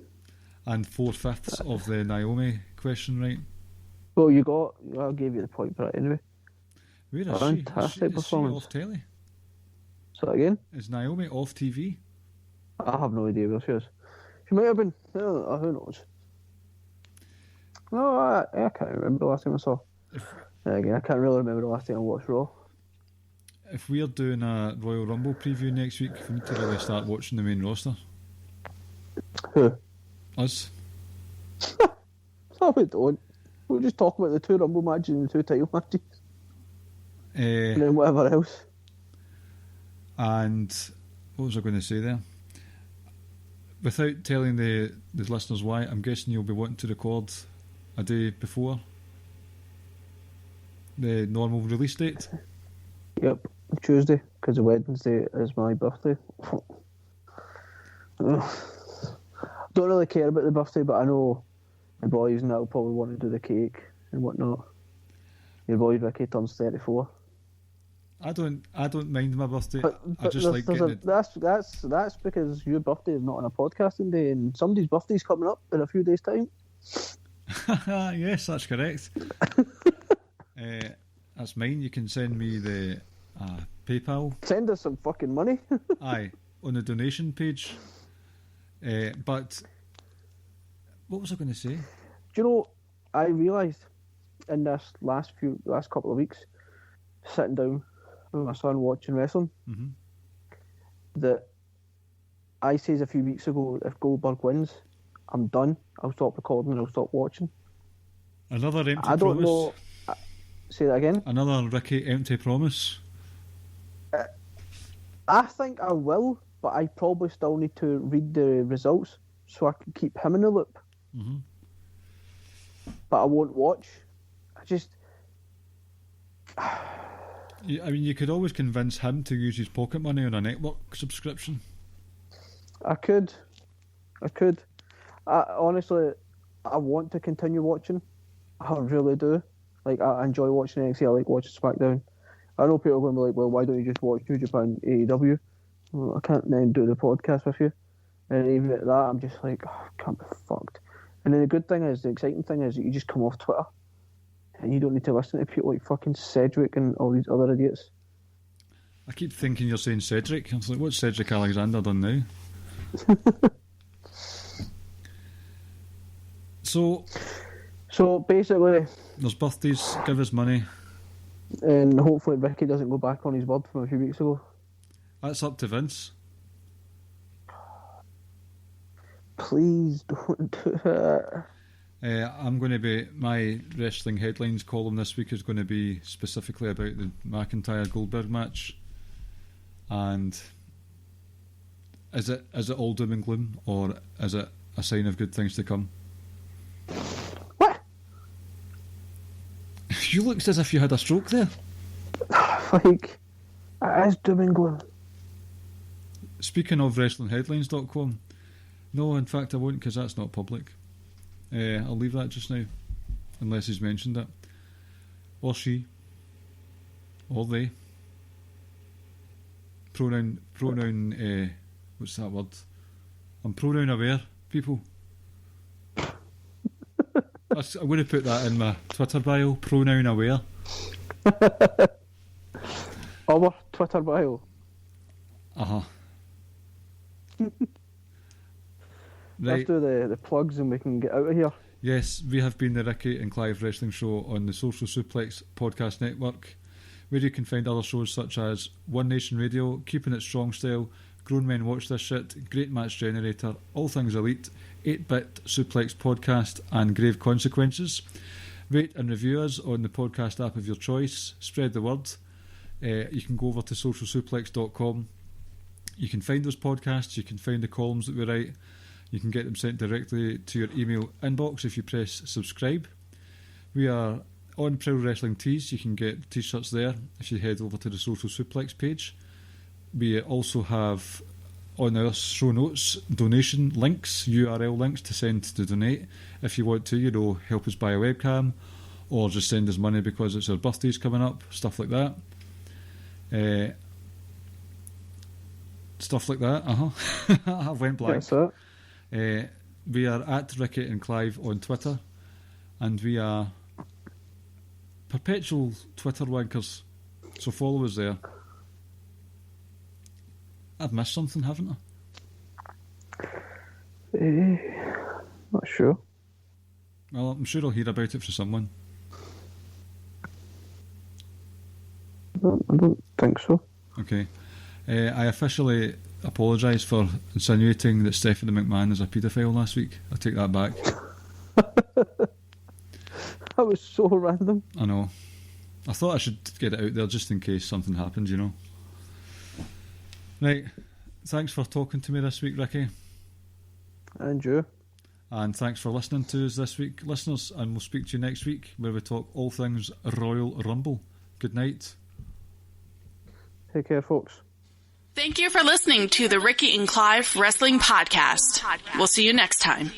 And 4/5 of the Naomi question right. Well, you got... I gave you the point for it anyway. Where is Fantastic she performance. off telly? So again? Is Naomi off TV? I have no idea where she is. She might have been. Who knows? No, I can't remember the last time I saw. Again, I can't really remember the last time I watched Raw. If we're doing a Royal Rumble preview next week, we need to really start watching the main roster. Who? Us. No, we don't. We'll just talk about the 2 Rumble matches and the 2 title matches. And then whatever else. And what was I going to say there? Without telling the listeners why, I'm guessing you'll be wanting to record a day before the normal release date. Yep, Tuesday, because Wednesday is my birthday. Don't really care about the birthday, but I know the boys now probably want to do the cake and whatnot. Your boy Vicky turns 34. I don't mind my birthday. But I just like getting it. That's because your birthday is not on a podcasting day, and somebody's birthday's coming up in a few days' time. Yes, that's correct. That's mine. You can send me the PayPal. Send us some fucking money. Aye, on the donation page. But what was I going to say? Do you know? I realised in this last couple of weeks, sitting down with my son watching wrestling, that I says a few weeks ago, if Goldberg wins, I'm done. I'll stop recording and I'll stop watching. Another empty promise. I don't know. Say that again. Another Ricky empty promise. I think I will, but I probably still need to read the results so I can keep him in the loop. But I won't watch. I just... I mean, you could always convince him to use his pocket money on a network subscription. I could. Honestly, I want to continue watching. I really do. Like, I enjoy watching NXT. I like watching SmackDown. I know people are going to be like, well, why don't you just watch New Japan AEW? Well, I can't then do the podcast with you. And even at that, I'm just like, oh, I can't be fucked. And then the exciting thing is that you just come off Twitter and you don't need to listen to people like fucking Cedric and all these other idiots. I keep thinking you're saying Cedric. I was like, what's Cedric Alexander done now? So basically, there's birthdays, give us money. And hopefully Ricky doesn't go back on his word from a few weeks ago. That's up to Vince. Please don't do it. I'm going to be... My wrestling headlines column this week is going to be specifically about the McIntyre-Goldberg match. And is it all doom and gloom, or is it a sign of good things to come? What? You looked as if you had a stroke there. Like, it is doom and gloom. Speaking of WrestlingHeadlines.com, no, in fact I won't, because that's not public. I'll leave that just now, unless he's mentioned it. Or she. Or they. Pronoun, what's that word? I'm pronoun aware, people. I'm going to put that in my Twitter bio, pronoun aware. Our Twitter bio. Let's do the plugs and we can get out of here. Yes, we have been the Ricky and Clive Wrestling Show on the Social Suplex Podcast Network, where you can find other shows such as One Nation Radio, Keeping It Strong Style, Grown Men Watch This Shit, Great Match Generator, All Things Elite, 8-Bit Suplex Podcast, and Grave Consequences. Rate and review us on the podcast app of your choice. Spread the word. You can go over to socialsuplex.com. You can find those podcasts, you can find the columns that we write. You can get them sent directly to your email inbox if you press subscribe. We are on Pro Wrestling Tees, you can get t-shirts there if you head over to the Social Suplex page. We also have on our show notes donation links, URL links to send to donate if you want to, help us buy a webcam or just send us money because it's our birthdays coming up, stuff like that. I went blank. That's it. We are at Ricky and Clive on Twitter, and we are perpetual Twitter wankers, so follow us there. I've missed something, haven't I? Not sure. Well, I'm sure I'll hear about it from someone. I don't think so. Okay. I officially apologise for insinuating that Stephanie McMahon is a paedophile last week. I take that back. That was so random. I know. I thought I should get it out there just in case something happens, Right. Thanks for talking to me this week, Ricky. And you. And thanks for listening to us this week, listeners. And we'll speak to you next week where we talk all things Royal Rumble. Good night. Take care, folks. Thank you for listening to the Ricky and Clive Wrestling Podcast. We'll see you next time.